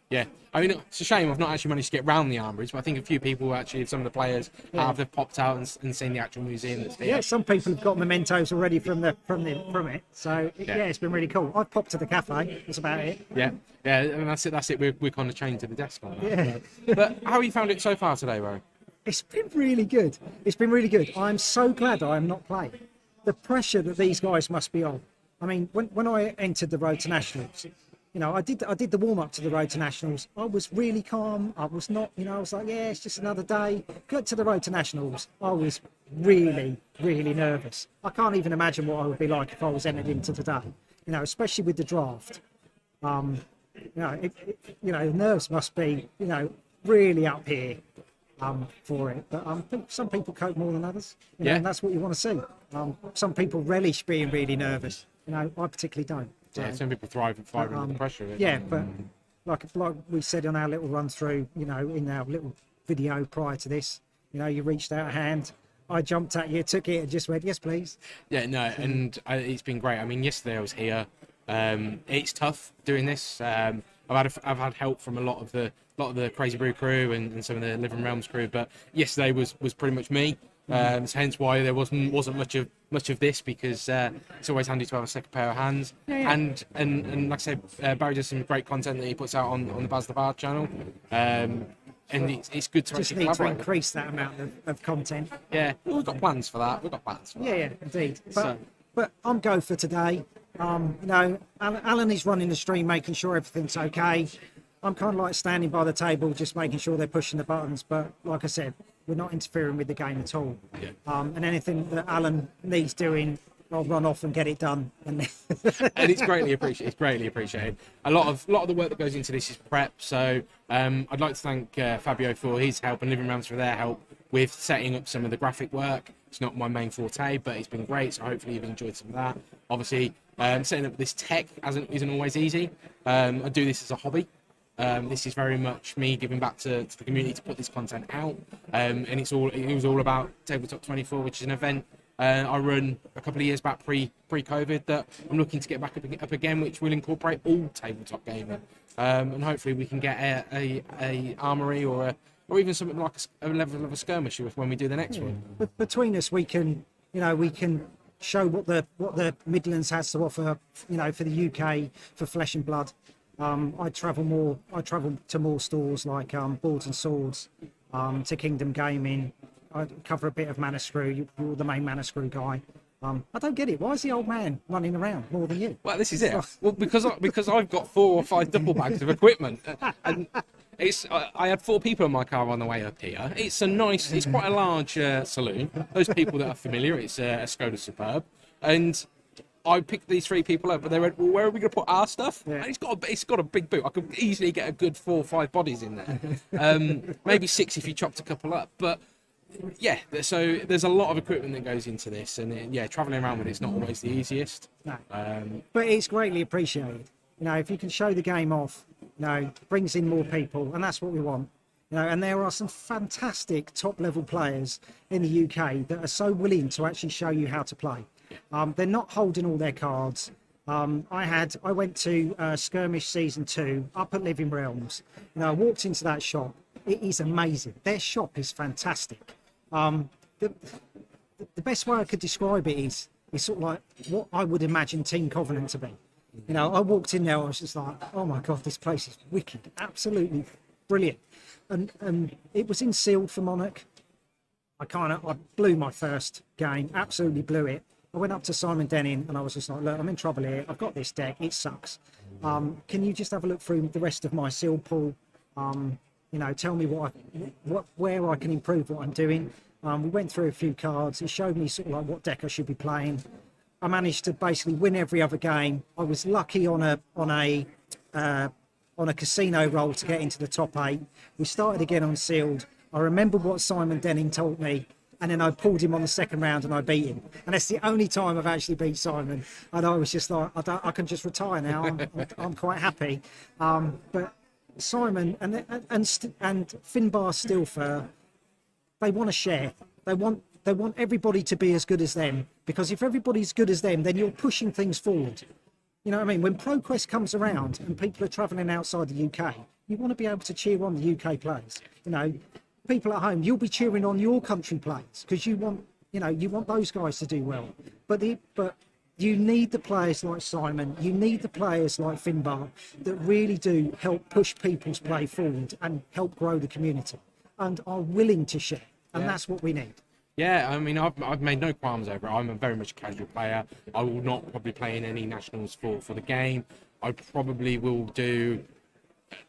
Yeah, I mean, it's a shame I've not actually managed to get round the Armouries, but I think a few people actually, some of the players have popped out and seen the actual museum that's here. Yeah, some people have got mementos already from it. So it's been really cool. I've popped to the cafe. That's about it. Yeah, and that's it. We're kind of chained to the desk on that. Yeah. But how have you found it so far today, Rory? It's been really good. I'm so glad I am not playing. The pressure that these guys must be on. I mean, when I entered the Road to Nationals, I did the warm up to the Road to Nationals. I was really calm. I was not, I was like, yeah, it's just another day. Got to the Road to Nationals. I was really, really nervous. I can't even imagine what I would be like if I was entered into today. Especially with the draft. The nerves must be, really up here. For it, but some people cope more than others, and that's what you want to see. Some people relish being really nervous. I particularly don't. So, Yeah, some people thrive under the pressure of it. yeah, but like we said on our little run through, in our little video prior to this, you reached out a hand, I jumped at you, took it, and just went, yes, please. Yeah, no, and it's been great. I mean, yesterday I was here. It's tough doing this. I've had help from a lot of the Crazy Brew crew and some of the Living Realms crew, but yesterday was pretty much me. So hence why there wasn't much of this, because it's always handy to have a second pair of hands. Yeah. And like I said, Barry does some great content that he puts out on the Baz the Bard channel. And it's good to Just actually need to collaborate. increase that amount of content. Yeah, we've got plans for that. Yeah, indeed. So- But I'm go for today. Alan is running the stream, making sure everything's okay. I'm kind of like standing by the table, just making sure they're pushing the buttons. But like I said, we're not interfering with the game at all. Yeah. And anything that Alan needs doing, I'll run off and get it done. And And it's greatly appreciated. A lot of the work that goes into this is prep. So I'd like to thank Fabio for his help and Living Realms for their help with setting up some of the graphic work. It's not my main forte, but it's been great. So hopefully you've enjoyed some of that. Obviously, setting up this tech isn't always easy. I do this as a hobby. This is very much me giving back to the community to put this content out. And it was all about Tabletop 24, which is an event I run a couple of years back pre-COVID that I'm looking to get back up again, which will incorporate all tabletop gaming. And hopefully we can get a armory or even something like a level of a skirmish when we do the next one. But between us, we can show what the Midlands has to offer, for the UK, for Flesh and Blood. I travel to more stores like Boards and Swords, to Kingdom Gaming. I cover a bit of Mana Screw. You're the main Mana Screw guy. I don't get it. Why is the old man running around more than you? Well, this is it. Well, because I've got 4 or 5 duffel bags of equipment, and I had 4 people in my car on the way up here. It's quite a large saloon. Those people that are familiar, it's a Skoda Superb, and I picked these 3 people up, but they went, well, where are we going to put our stuff? Yeah. And it's got a big boot. I could easily get a good 4 or 5 bodies in there. Maybe 6 if you chopped a couple up. But yeah, so there's a lot of equipment that goes into this, and traveling around with it's not always the easiest. No. But it's greatly appreciated. If you can show the game off, brings in more people, and that's what we want. And there are some fantastic top-level players in the UK that are so willing to actually show you how to play. They're not holding all their cards. I went to Skirmish Season 2 up at Living Realms. I walked into that shop. It is amazing. Their shop is fantastic. The best way I could describe it is sort of like what I would imagine Team Covenant to be. I walked in there, I was just like, oh my God, this place is wicked. Absolutely brilliant. And it was in sealed for Monarch. I blew my first game, absolutely blew it. I went up to Simon Denning and I was just like, look, I'm in trouble here. I've got this deck. It sucks. Can you just have a look through the rest of my sealed pool? Tell me where I can improve what I'm doing. We went through a few cards. He showed me sort of like what deck I should be playing. I managed to basically win every other game. I was lucky on a casino roll to get into the top 8. We started again on sealed. I remember what Simon Denning told me, and then I pulled him on the second round and I beat him. And that's the only time I've actually beat Simon. And I was just like, I can just retire now. I'm quite happy. But Simon and Finbar Stilfer, they want to share. They want everybody to be as good as them, because if everybody's good as them, then you're pushing things forward. You know what I mean? When ProQuest comes around and people are travelling outside the UK, you want to be able to cheer on the UK players. People at home, you'll be cheering on your country players because you want those guys to do well. But you need the players like Simon, you need the players like Finbar that really do help push people's play forward and help grow the community and are willing to share. And that's what we need. Yeah, I mean, I've made no qualms over it. I'm a very much a casual player. I will not probably play in any nationals for the game. I probably will do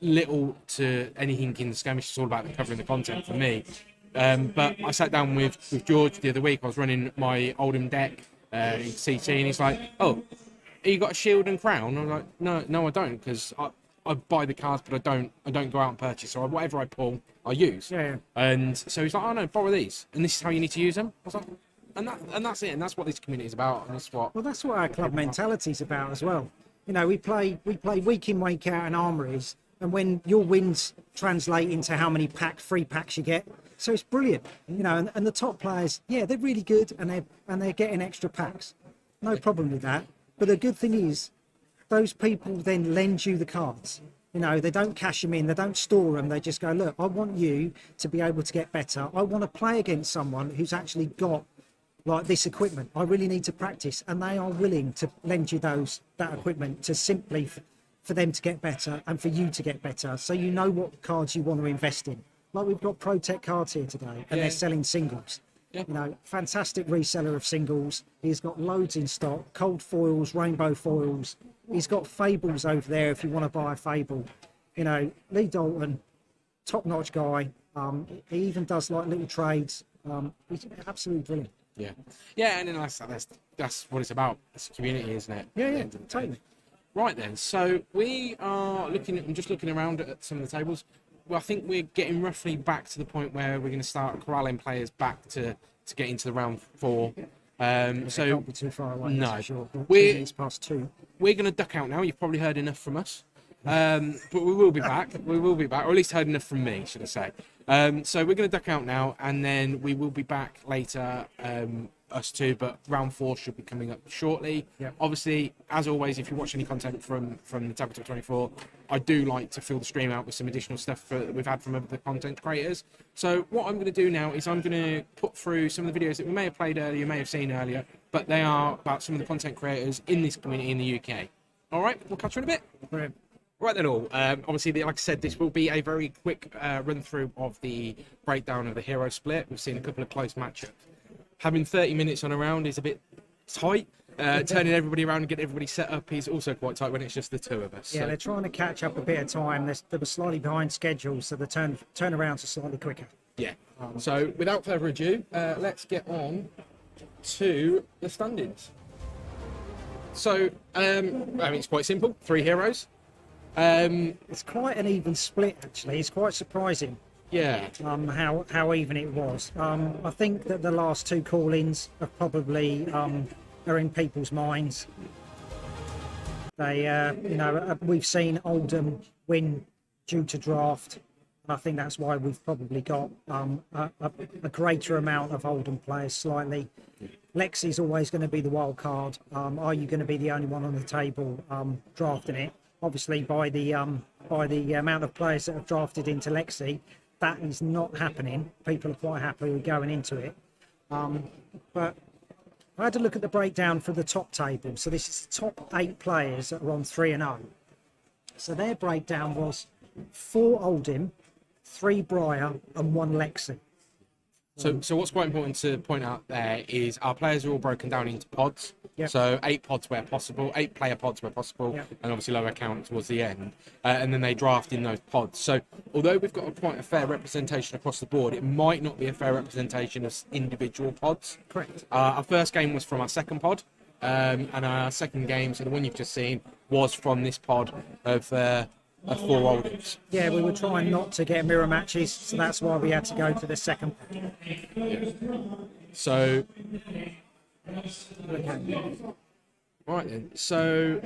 little to anything in the skirmish. It's all about covering the content for me. But I sat down with George the other week. I was running my Oldham deck in CT, and he's like, "Oh, you got a shield and crown?" I'm like, "No, I don't, because I buy the cards, but I don't go out and purchase. So whatever I pull, I use." Yeah. And so he's like, "Oh no, borrow these, and this is how you need to use them." I was like, and that's it, and that's what this community is about, and that's what. Well, that's what our club mentality is about as well. We play week in, week out in armories, and when your wins translate into how many free packs you get, so it's brilliant. And the top players, yeah, they're really good, and they're getting extra packs, no problem with that. But the good thing is, those people then lend you the cards. They don't cash them in, they don't store them. They just go, look, I want you to be able to get better. I want to play against someone who's actually got like this equipment. I really need to practice, and they are willing to lend you that equipment to simply for them to get better and for you to get better. So you know what cards you want to invest in. Like we've got ProTech cards here today, and they're selling singles. Yeah. Fantastic reseller of singles. He's got loads in stock, cold foils, rainbow foils. He's got fables over there if you want to buy a fable. Lee Dalton, top-notch guy. He even does like little trades. He's absolutely brilliant. Yeah, and then that's what it's about. It's a community, isn't it? Yeah, totally. Right then, so we are I'm just looking around at some of the tables. Well, I think we're getting roughly back to the point where we're going to start corralling players back to get into the round 4. So Can't be too far away. No, sure. it's past 2. We're going to duck out now. You've probably heard enough from us, but we will be back. We will be back, or at least heard enough from me, should I say? So we're going to duck out now, and then we will be back later. Us two, but round 4 should be coming up shortly. Yep. Obviously, as always, if you watch any content from the Tabletop 24, I do like to fill the stream out with some additional stuff that we've had from other content creators. So what I'm going to do now is I'm going to put through some of the videos that we may have played earlier, you may have seen earlier, but they are about some of the content creators in this community in the UK. All right, we'll catch you in a bit. Brilliant. Right then all, obviously, like I said, this will be a very quick run through of the breakdown of the hero split. We've seen a couple of close matchups. Having 30 minutes on a round is a bit tight. Turning everybody around and getting everybody set up is also quite tight when it's just the 2 of us. Yeah, so. they're trying to catch up a bit of time. They were slightly behind schedule, so the turnarounds are slightly quicker. Yeah. So without further ado, let's get on to the standings. So, it's quite simple. 3 heroes. It's quite an even split, actually. It's quite surprising. Yeah. How even it was. I think that the last 2 call-ins are probably are in people's minds. They, we've seen Oldham win due to draft. I think that's why we've probably got a greater amount of Oldham players slightly. Lexi's always going to be the wild card. Are you going to be the only one on the table drafting it? Obviously, by the amount of players that have drafted into Lexi, that is not happening. People are quite happy with going into it. But I had to look at the breakdown for the top table. So this is the top 8 players that are on 3-0. So their breakdown was 4 Oldham, 3 Briar, and 1 Lexi. So what's quite important to point out there is our players are all broken down into pods. Yep. So 8 pods where possible, 8 player pods where possible, Yep. and obviously lower count towards the end. And then they draft in those pods. So although we've got quite a fair representation across the board, it might not be a fair representation of individual pods. Correct. Our first game was from our second pod, and our second game, so the one you've just seen, was from this pod of 4 Oldings. Yeah, we were trying not to get mirror matches, so that's why we had to go to the second. So, Okay. right then. So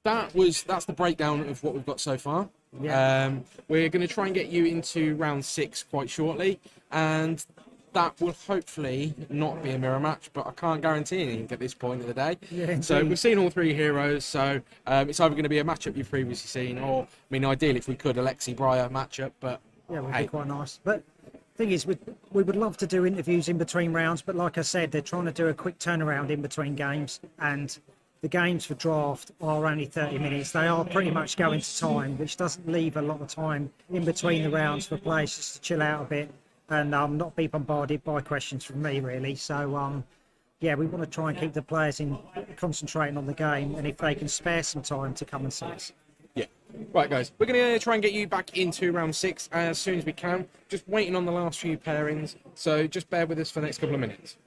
that's the breakdown of what we've got so far. Yeah. We're going to try and get you into round 6 quite shortly, and that will hopefully not be a mirror match, but I can't guarantee anything at this point of the day. Yeah, So indeed. we've seen all 3 heroes, so it's either going to be a matchup you've previously seen, or, I mean, ideally if we could, a Lexi Briar matchup, but Yeah, would hey. be quite nice. But thing is, we would love to do interviews in between rounds, but like I said, they're trying to do a quick turnaround in between games, and the games for draft are only 30 minutes. They are pretty much going to time, which doesn't leave a lot of time in between the rounds for players just to chill out a bit and not be bombarded by questions from me, really. So, yeah, we want to try and keep the players concentrating on the game, and if they can spare some time to come and see us. Yeah. Right, guys, we're going to try and get you back into round 6 as soon as we can. Just waiting on the last few pairings, so just bear with us for the next couple of minutes.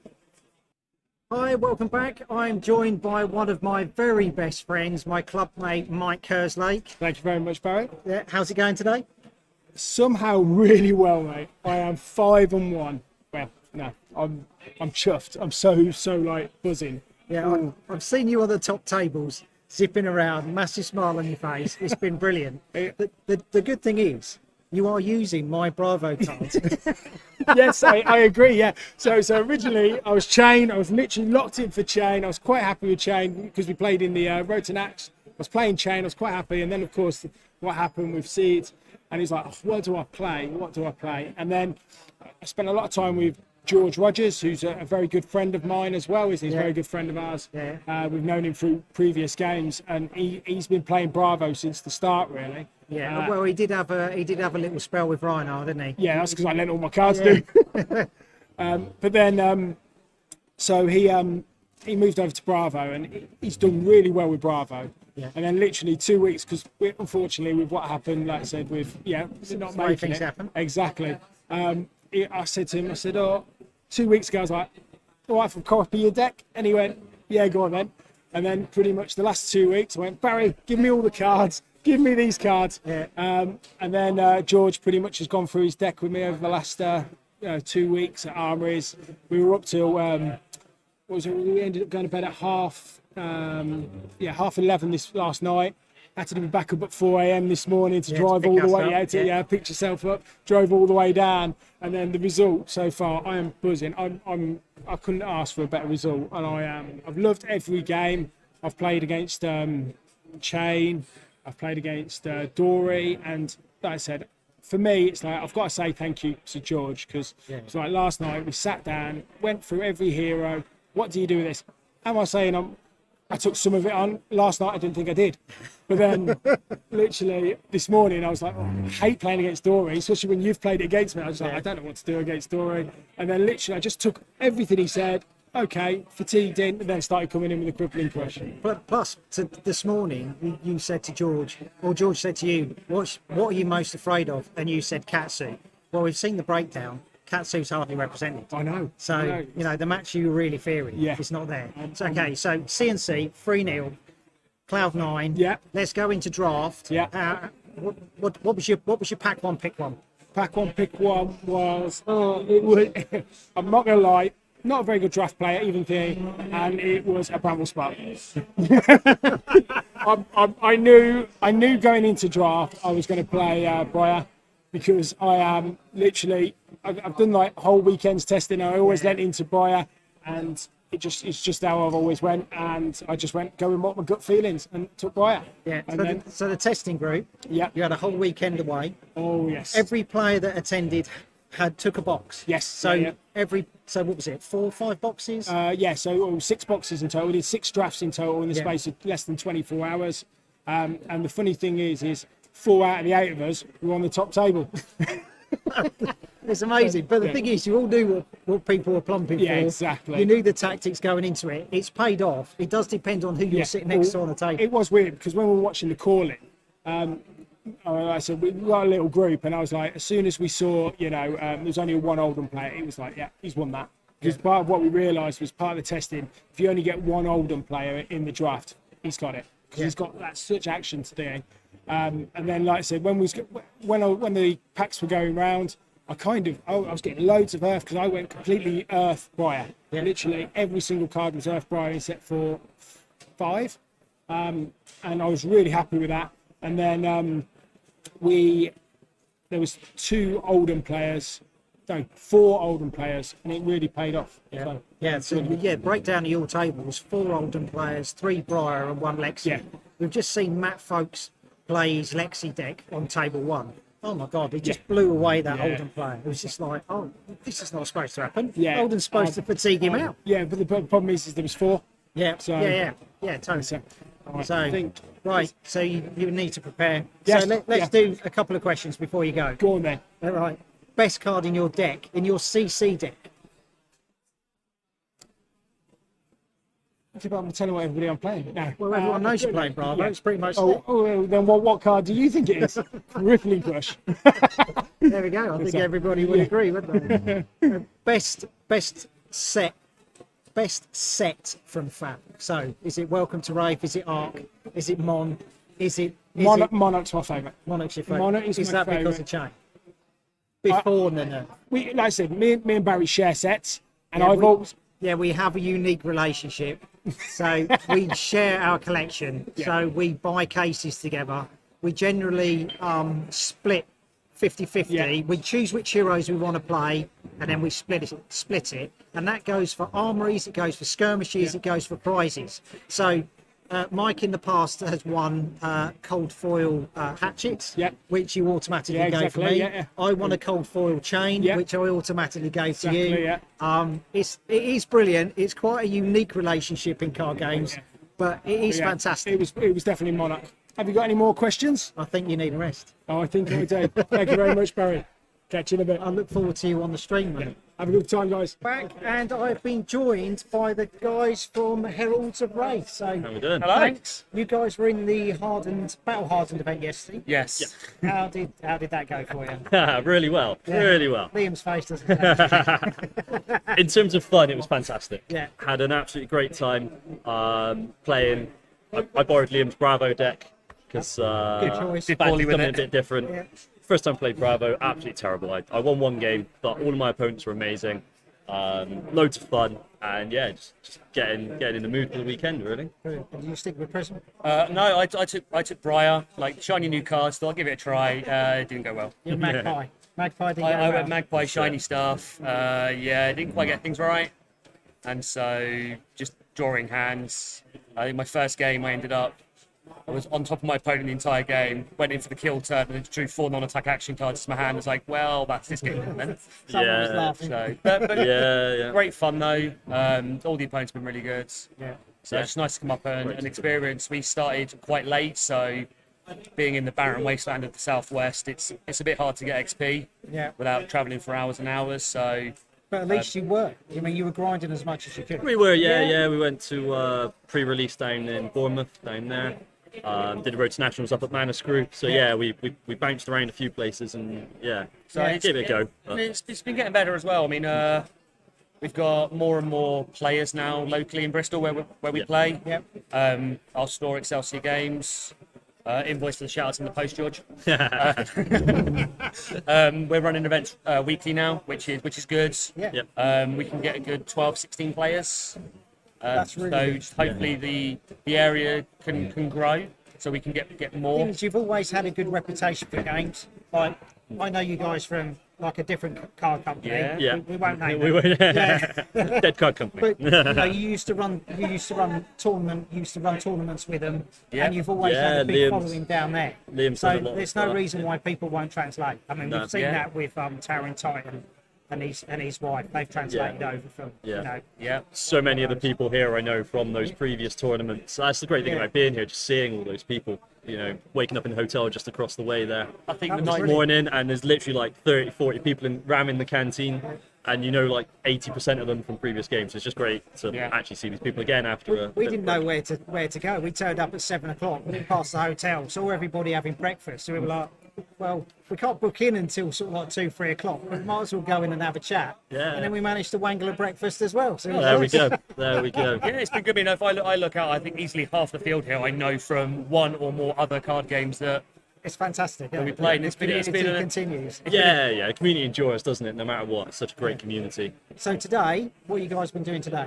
Hi, welcome back. I'm joined by one of my very best friends, my club mate, Mike Kerslake. Thank you very much, Barry. Yeah, how's it going today? Somehow really well, mate. I am 5-1. Well, no, I'm chuffed. I'm so like buzzing. Yeah, I've seen you on the top tables, zipping around, massive smile on your face. It's been brilliant. The good thing is, you are using my Bravo card. Yes, I agree. Yeah. So originally I was chain. I was literally locked in for chain. I was quite happy with chain because we played in the Road to Nax. I was playing chain. I was quite happy. And then of course what happened with Seeds, and he's like, oh, what do I play? What do I play? And then I spent a lot of time with George Rogers, who's a very good friend of mine as well. He's a very good friend of ours. Yeah. We've known him through previous games, and he's been playing Bravo since the start, really. Yeah, well, he did have a little spell with Reinhard, didn't he? Yeah, that's because I lent all my cards to him. But then, so he moved over to Bravo, and he's done really well with Bravo. Yeah. And then literally 2 weeks, because unfortunately with what happened, like I said, with not Right, making things it happen. exactly. I said to him, I said, oh, 2 weeks ago, I was like, all right, if I copy your deck, and he went, yeah, go on then. And then pretty much the last 2 weeks, I went, Barry, give me all the cards. Give me these cards. Yeah. And then George pretty much has gone through his deck with me over the last 2 weeks at Armouries. We were up till what was it? We ended up going to bed at half 11 this last night. Had to be back up at 4 a.m. this morning to Yeah, drive to all pick the us way. up, yeah. Pick yourself up. Drove all the way down, and then the result so far, I am buzzing. I couldn't ask for a better result, and I've loved every game. I've played against Chain. I've played against Dory, and like I said, for me, it's like I've got to say thank you to George, because it's like last night we sat down, went through every hero. What do you do with this? Am I saying I took some of it on? Last night I didn't think I did, but then literally this morning I was like, oh, I hate playing against Dory, especially when you've played it against me. I was like, I don't know what to do against Dory, and then literally I just took everything he said. Okay, fatigued in, and then started coming in with a crippling question. But plus, this morning, you said to George, or George said to you, what are you most afraid of? And you said Katsu. Well, we've seen the breakdown. Katsu's hardly represented. I know. So, I know. the match you were really fearing is not there. So, okay, so CNC, 3-0, Cloud9. Yeah. Let's go into draft. Yeah. What was your pack one, pick one? Pack one, pick one was, I'm not going to lie, not a very good draft player, even thing, and it was a bramble spot. I knew going into draft I was going to play Briar, because I am literally, I've done like whole weekends testing. I always lent into Briar, and it's just how I've always went, and I just went going what my gut feelings and took Briar. Yeah. And So the testing group. Yeah. You had a whole weekend away. Oh yes. Every player that attended took a box. Yes. So yeah. so what was it? 4 or 5 boxes? So 6 boxes in total. We did 6 drafts in total in the space of less than 24 hours. And the funny thing is 4 out of the 8 of us were on the top table. It's amazing. But the thing is, you all knew what people were plumping Yeah, for. exactly. You knew the tactics going into it. It's paid off. It does depend on who you're sitting next to on the table. It was weird because when we were watching the calling, like I said, we got a little group, and I was like, as soon as we saw, there's only one Oldham player, it was like, yeah, he's won that. Because part of what we realised was part of the testing, if you only get one Oldham player in the draft, he's got it. Because he's got that such action to do. And then, like I said, when the packs were going round, I was getting loads of Earth because I went completely Earth Briar. Yeah. Literally every single card was Earth Briar except for 5. And I was really happy with that. And then there was 4 Oldham players, and it really paid off. Yeah. So, break down your table was 4 Oldham players, 3 Briar and 1 Lexi. Yeah. We've just seen Matt Folkes play his Lexi deck on table 1. Oh my God, he just blew away that Oldham player. It was just like, oh, this is not supposed to happen. Yeah. Oldham's supposed to fatigue him out. Yeah, but the problem is there was 4. Yeah, So, totally. So, Right, so you need to prepare. Yes, So let's do a couple of questions before you go. Go on then. All right. Best card in your deck, in your CC deck. I'm telling what everybody I'm playing. No. Well, everyone knows you're playing Bravo. Yeah. It's pretty much Then what card do you think it is? Rippling Crush. there we go. I think everybody would agree, wouldn't they? Best set from Fab. So, is it Welcome to Rave? Is it Arc? Is it Mon? Monarch's my favourite. Monarch's your favourite. Monarch is that my because favourite. of chain? Before Nana. Like I said, me and Barry share sets, and we have a unique relationship. So we share our collection. Yeah. So we buy cases together. We generally split 50-50. Yeah. We choose which heroes we want to play, and then we split it. And that goes for armories, it goes for skirmishes, it goes for prizes. So Mike in the past has won cold foil hatchets, which you automatically gave for me. I won a cold foil chain, which I automatically gave to you. It is brilliant. It's quite a unique relationship in card games, but it is fantastic. It was definitely Monarch. Have you got any more questions? I think you need a rest. Oh, I think I do. Thank you very much, Barry. Catch you in a bit. I look forward to you on the stream, mate. Have a good time, guys. Back, and I've been joined by the guys from Heralds of Wraith. So, how we doing? Thanks. You guys were in the battle hardened event yesterday. Yes. How did that go for you? Really well. Really well. Liam's face doesn't. In terms of fun, it was fantastic. Yeah. Had an absolutely great time playing. I borrowed Liam's Bravo deck because Good choice. did poorly with it. A bit different. Yeah. First time played Bravo, absolutely terrible. I won 1 game, but all of my opponents were amazing. Loads of fun, and just getting in the mood for the weekend, really. Brilliant. And do you stick with Prism? No, I took Briar, like shiny new cards, thought I'd give it a try. It didn't go well. You're Magpie. Magpie didn't go I went well. Magpie, shiny stuff. Didn't quite get things right. And so just drawing hands. I think my first game I was on top of my opponent the entire game, went in for the kill turn, and then drew 4 non-attack action cards to my hand. I was like, well, that's this game then. Someone was laughing. So, but great fun though. All the opponents have been really good. Yeah. So it's nice to come up and experience. We started quite late, so being in the barren wasteland of the southwest, it's a bit hard to get XP without travelling for hours and hours. So. But at least you were. I mean, you were grinding as much as you could. We were, yeah. We went to pre-release down in Bournemouth, down there. Did the road to nationals up at Manuscrew. So we bounced around a few places and so give it a go. I mean, it's been getting better as well. I mean, we've got more and more players now locally in Bristol where we play. Yep. Our store, Excelsior Games. Invoice for the shout-outs in the post, George. We're running events weekly now, which is good. Yeah. We can get a good 12, 16 players. That's really so good. just hopefully the area can grow, so we can get more. Things, you've always had a good reputation for games. Like, I know you guys from like a different card company. Yeah. We won't name We them. were Dead Card Company. But you used to run tournaments with them, and you've always had a big following down there. Liam's So done a lot there's of no reason why people won't translate. I mean, we've seen that with Taron Titan and his wife. They've translated over from So many of the people here I know from those previous tournaments. That's the great thing about being here, just seeing all those people. waking up in the hotel just across the way there. I think the was night brilliant. Morning, and there's literally like 30, 40 people ramming the canteen, and like 80% of them from previous games. It's just great to actually see these people again after a We bit didn't of a know break. where to go. We turned up at 7 o'clock, walked past the hotel, saw everybody having breakfast. So we were like, well, we can't book in until sort of like 2, 3 o'clock. We might as well go in and have a chat. Yeah. And then we managed to wangle a breakfast as well. So it was There we nice. go. There we go. Yeah, it's been good. I mean, if I look out, I think easily half the field here I know from one or more other card games that It's fantastic. Yeah. we played. The It's been community a- continues. Yeah. The community enjoys, doesn't it? No matter what. It's such a great community. So today, what have you guys been doing today?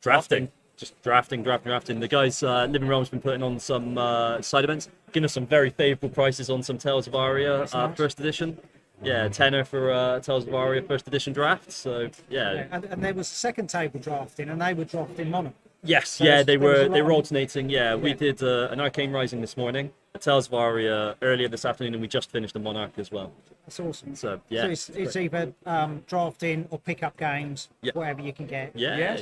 Drafting. Just drafting. The guys, Living Realm's been putting on some side events, giving us some very favourable prices on some Tales of Aria first edition. Yeah, tenner for Tales of Aria first edition draft. So yeah. And there was a second table drafting, and they were drafting Monarch. Yes, There was- they there was a were lot of- alternating. Yeah, we did an Arcane Rising this morning, a Tales of Aria earlier this afternoon, and we just finished a Monarch as well. That's awesome. So yeah, So it's either drafting or pick up games, Yeah. whatever you can get. yeah.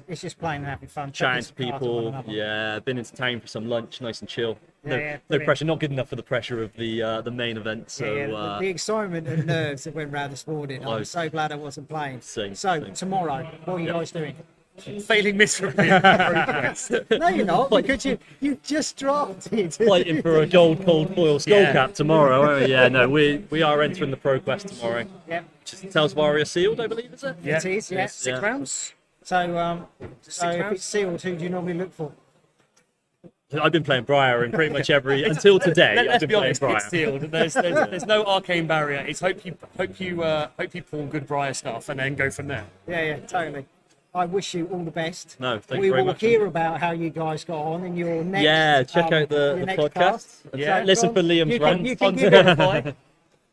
It's just playing and having fun. Chatting to taking some cards with one people. another. Yeah, been into town for some lunch, nice and chill. No, Yeah, no brilliant. pressure. Not good enough for the pressure of the main event. So Yeah, the excitement and nerves that went round this morning. I'm Oh. so glad I wasn't playing. Same, So same. tomorrow, what are you guys doing? failing miserably. in progress. No, you're not, because you just drafted. fighting for a gold cold foil skull Yeah. cap tomorrow. Oh, yeah, no, we are entering the Pro Quest tomorrow. Yep, Which is Tales of Aria sealed, I believe, is it? Yeah. it is. Yeah. 6 Yeah. rounds. So if rounds? it's sealed, who do you normally look for? I've been playing Briar in pretty much every until today. I've Let's been be playing honest, Briar. it's sealed. There's no arcane barrier. It's hope you pull good Briar stuff and then go from there. Yeah, totally. I wish you all the best. No, thank we you very will much. hear about how you guys got on in your next. Yeah, check out your the next podcast. cast. Yeah. So, Listen John, for Liam's you can- rant. you can On give to it-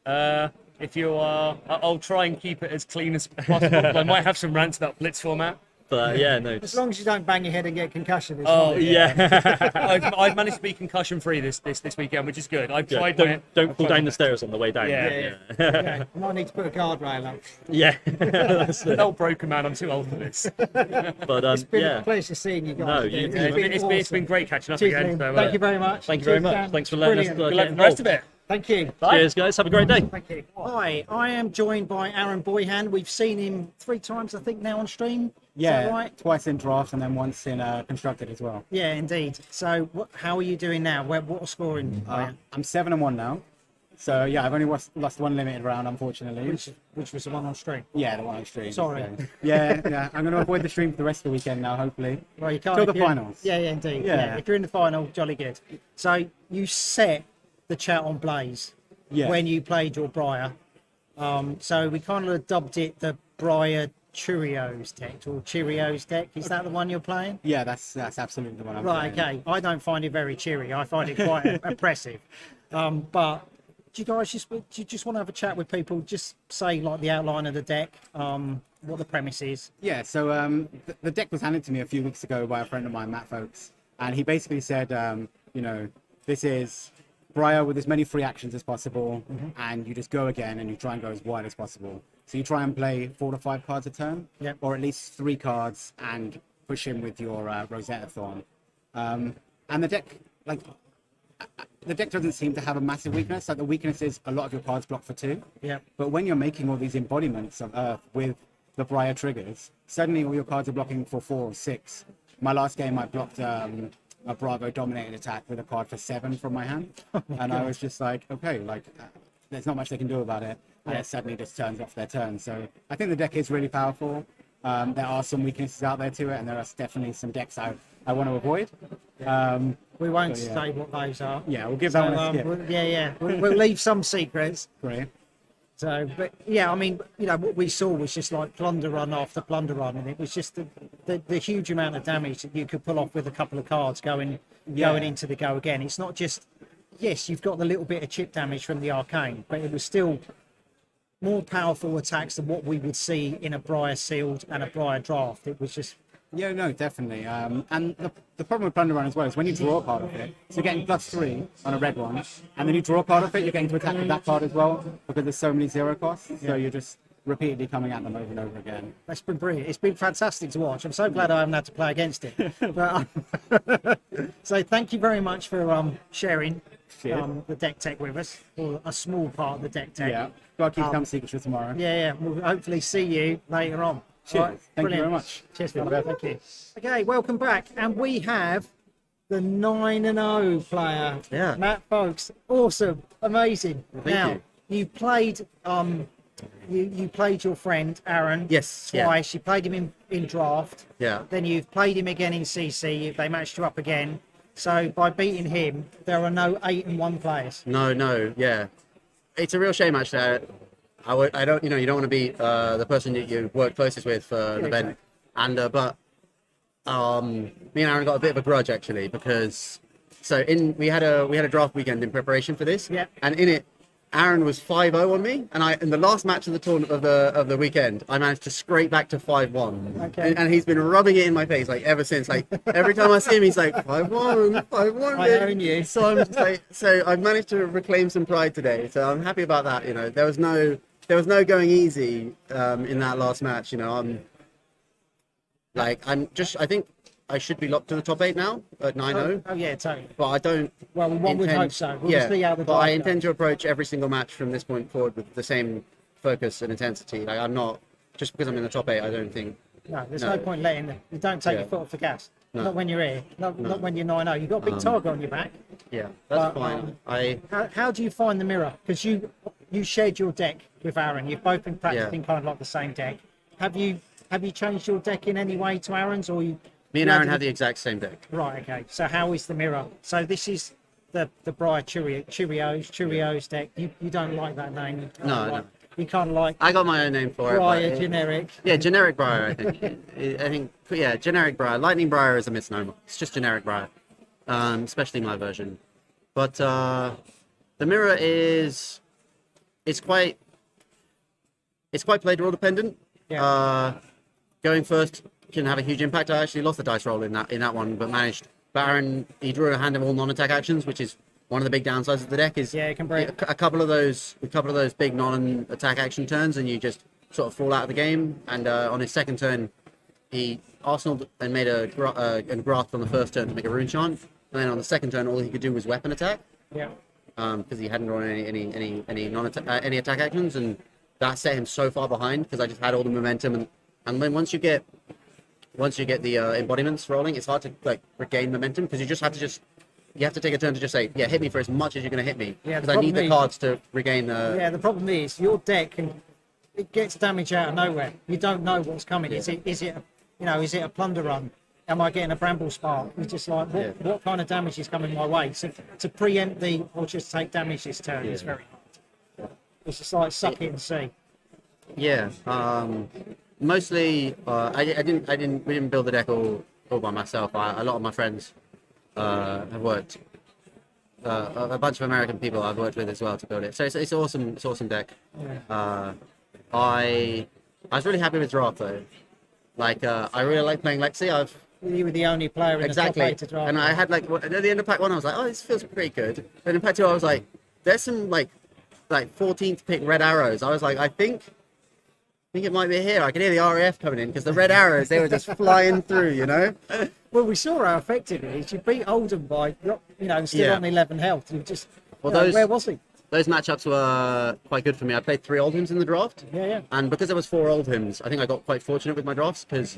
Spotify. If you are, I'll try and keep it as clean as possible. I might have some rants about Blitz format. But yeah, no. As long as you don't bang your head and get concussion. It's Oh fine. Yeah. I've managed to be concussion free this weekend, which is good. I've Yeah, tried. don't fall down the stairs on the way down. Yeah. Yeah, I might need to put a guardrail up. Yeah. That's it. No broken man. I'm too old for this. But It's been yeah. a pleasure seeing you guys. No, again. you It's too. been It's awesome. been great catching up Cheers, again. Liam. So, Thank you very much. Thank you very Cheers, much. Dan. Thanks for letting us Brilliant. get Good luck with the rest of involved. it. Thank you. Cheers, guys. Have a great day. Thank you. Hi, I am joined by Aaron Boyhan. We've seen him 3 times, I think, now on stream. Is Yeah, that right? twice in draft and then once in constructed as well. Yeah, indeed. So, how are you doing now? What scoring? I'm 7-1 now. So yeah, I've only lost one limited round, unfortunately. Which was the one on stream? Yeah, the one on stream. Sorry. So, yeah. I'm going to avoid the stream for the rest of the weekend now, hopefully. Well, you can't. Till if the you're- finals. Yeah, indeed. Yeah. If you're in the final, jolly good. So you set the chat on Blaze Yeah. when you played your Briar. So we kind of dubbed it the Briar Cheerios deck or Cheerios deck. Is that the one you're playing? Yeah, that's absolutely the one I'm Right. playing. Okay. I don't find it very cheery. I find it quite oppressive. But do you guys just want to have a chat with people? Just say like the outline of the deck, what the premise is. Yeah, so the deck was handed to me a few weeks ago by a friend of mine, Matt Folks, and he basically said, this is Briar with as many free actions as possible, and you just go again and you try and go as wide as possible. So you try and play 4 to 5 cards a turn, Yep. or at least 3 cards, and push in with your Rosetta Thorn. And the deck, the deck doesn't seem to have a massive weakness. Like the weakness is a lot of your cards block for 2. Yeah. But when you're making all these embodiments of Earth with the Briar triggers, suddenly all your cards are blocking for 4 or 6. My last game, I blocked a Bravo dominated attack with a card for 7 from my hand, and I was just like, okay, there's not much they can do about it, and it suddenly just turns off their turn. So I think the deck is really powerful. There are some weaknesses out there to it, and there are definitely some decks I want to avoid. We won't So, yeah. say what those are. Yeah, we'll give that one a skip. We'll leave some secrets. Great. So, but yeah, I mean, what we saw was just like plunder run after plunder run, and it was just the huge amount of damage that you could pull off with a couple of cards going into the go again. It's not just, yes, you've got the little bit of chip damage from the arcane, but it was still more powerful attacks than what we would see in a Briar sealed and a Briar draft. It was just, Yeah, no, definitely. And the problem with Plunder Run as well is when you draw a card of it, so you're getting +3 on a red one, and then you draw a card of it, you're getting to attack with that card as well, because there's so many 0 costs. So you're just repeatedly coming at them over and over again. That's been brilliant. It's been fantastic to watch. I'm so glad I haven't had to play against it. But, so thank you very much for sharing the deck tech with us, or a small part of the deck tech. Yeah, got to keep some secrets for tomorrow. Yeah. We'll hopefully see you later on. Cheers. All right, Thank you brilliant. very much. Cheers, brother. Thank you. Okay, welcome back. And we have the 9-0 player, Yeah. Matt Folks. Awesome, amazing. Thank Now, you. played you played your friend Aaron Yes, yeah. twice. You played him in draft. Yeah. Then you've played him again in CC. They matched you up again. So by beating him, there are no 8-1 players. No, yeah. It's a real shame, actually. I don't, you don't want to be the person that you work closest with for an event. And, but me and Aaron got a bit of a grudge, actually, because we had a draft weekend in preparation for this. Yeah. And in it, Aaron was 5-0 on me, and in the last match of the tournament of the weekend, I managed to scrape back to 5-1. Okay. And he's been rubbing it in my face like ever since. Like every time I see him, he's like 5-1, 5-1. I own you. So I'm just like, so I've managed to reclaim some pride today. So I'm happy about that. There was no going easy in that last match. I think I should be locked to the top 8 now at 9-0. Oh yeah, totally. But I don't. Well, one would hope so. We'll see how the but I draft intend to approach every single match from this point forward with the same focus and intensity. Like I'm not just because I'm in the top 8. I don't think. No, there's no point letting them. You don't take Yeah. your foot off the gas. No. Not when you're here. Not when you're 9-0. You've got a big target on your back. Yeah, that's But, fine. How do you find the mirror? Because you shared your deck with Aaron. You've both been practicing kind of like the same deck. Have you changed your deck in any way to Aaron's, or you? Me and Aaron have the exact same deck. Right. Okay. So how is the mirror? So this is the Briar Cheerios deck. You don't like that name? You No, like, no. You kind of like I got my own name for Briar it. But generic. yeah, generic Briar. I think. Yeah, generic Briar. Lightning Briar is a misnomer. It's just generic Briar, especially my version. But the mirror it's quite play draw dependent. Yeah. Going first can have a huge impact. I actually lost the dice roll in that one, but managed. Baron, he drew a hand of all non-attack actions, which is one of the big downsides of the deck. Is Yeah, it can break. a couple of those big non-attack action turns, and you just sort of fall out of the game. And on his second turn, he arsenaled and made a graft on the first turn to make a rune chant. And then on the second turn, all he could do was weapon attack. Yeah. Because he hadn't drawn any non-attack any attack actions, and that set him so far behind because I just had all the momentum, and then once you get the embodiments rolling, it's hard to like regain momentum because you have to take a turn to just say, yeah, hit me for as much as you're going to hit me, Yeah, because I need the cards to regain the. Yeah, the problem is your deck it gets damage out of nowhere. You don't know what's coming. Is it a plunder run? Am I getting a bramble spark? It's just like what kind of damage is coming my way? So to preempt or just take damage this turn is very hard. It's just like suck it and see. Yeah. Mostly, we didn't build the deck all by myself. A lot of my friends have worked. A bunch of American people I've worked with as well to build it. So it's awesome. It's awesome deck. Yeah. I was really happy with draft though. Like I really like playing Lexi. You were the only player in Exactly. the top 8 to draft. And I had at the end of pack 1, I was like, oh, this feels pretty good. But in pack 2, I was like, there's some like 14th pick red arrows. I was like, I think it might be here. I could hear the RAF coming in because the red arrows, they were just flying through, Well, we saw how effective it is. You beat Oldham by, still Yeah. on 11 health. You just, Well, where was he? Those matchups were quite good for me. I played 3 Oldhams in the draft. Yeah. And because there was 4 Oldhams, I think I got quite fortunate with my drafts because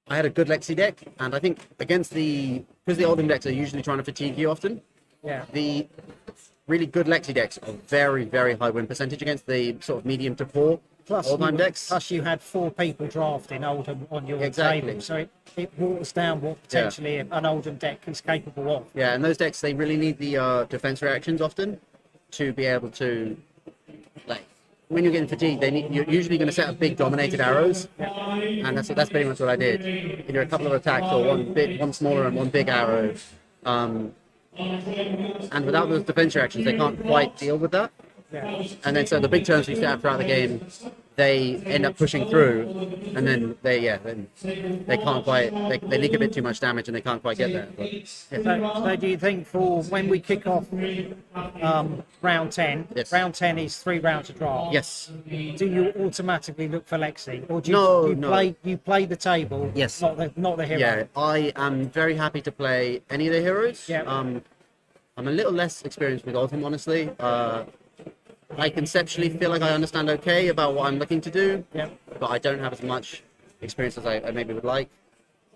I had a good Lexi deck. And I think because the Oldham decks are usually trying to fatigue you often, Yeah. the really good Lexi decks are very, very high win percentage against the sort of medium to poor Oldham decks. Plus, you had 4 people drafting Oldham on your Exactly. table, so it waters down what potentially an Oldham deck is capable of. Yeah, and those decks, they really need the defense reactions often to be able to, like, when you're getting fatigued, you're usually going to set up big dominated arrows, and that's pretty much what I did. Either a couple of attacks or one smaller and one big arrow. And without those defense reactions, they can't quite deal with that. Yeah. And then so the big turns we set up throughout the game they end up pushing through, and then they can't quite, they leak a bit too much damage and they can't quite get there. But, yeah. So do you think for when we kick off round 10, Yes. round 10 is 3 rounds of draft? Yes. Do you automatically look for Lexi, or do you, No, you no. play the table? Yes. Not the hero. Yeah, I am very happy to play any of the heroes. Yeah. I'm a little less experienced with all of them, honestly. I conceptually feel like I understand okay about what I'm looking to do, Yeah. but I don't have as much experience as I maybe would like.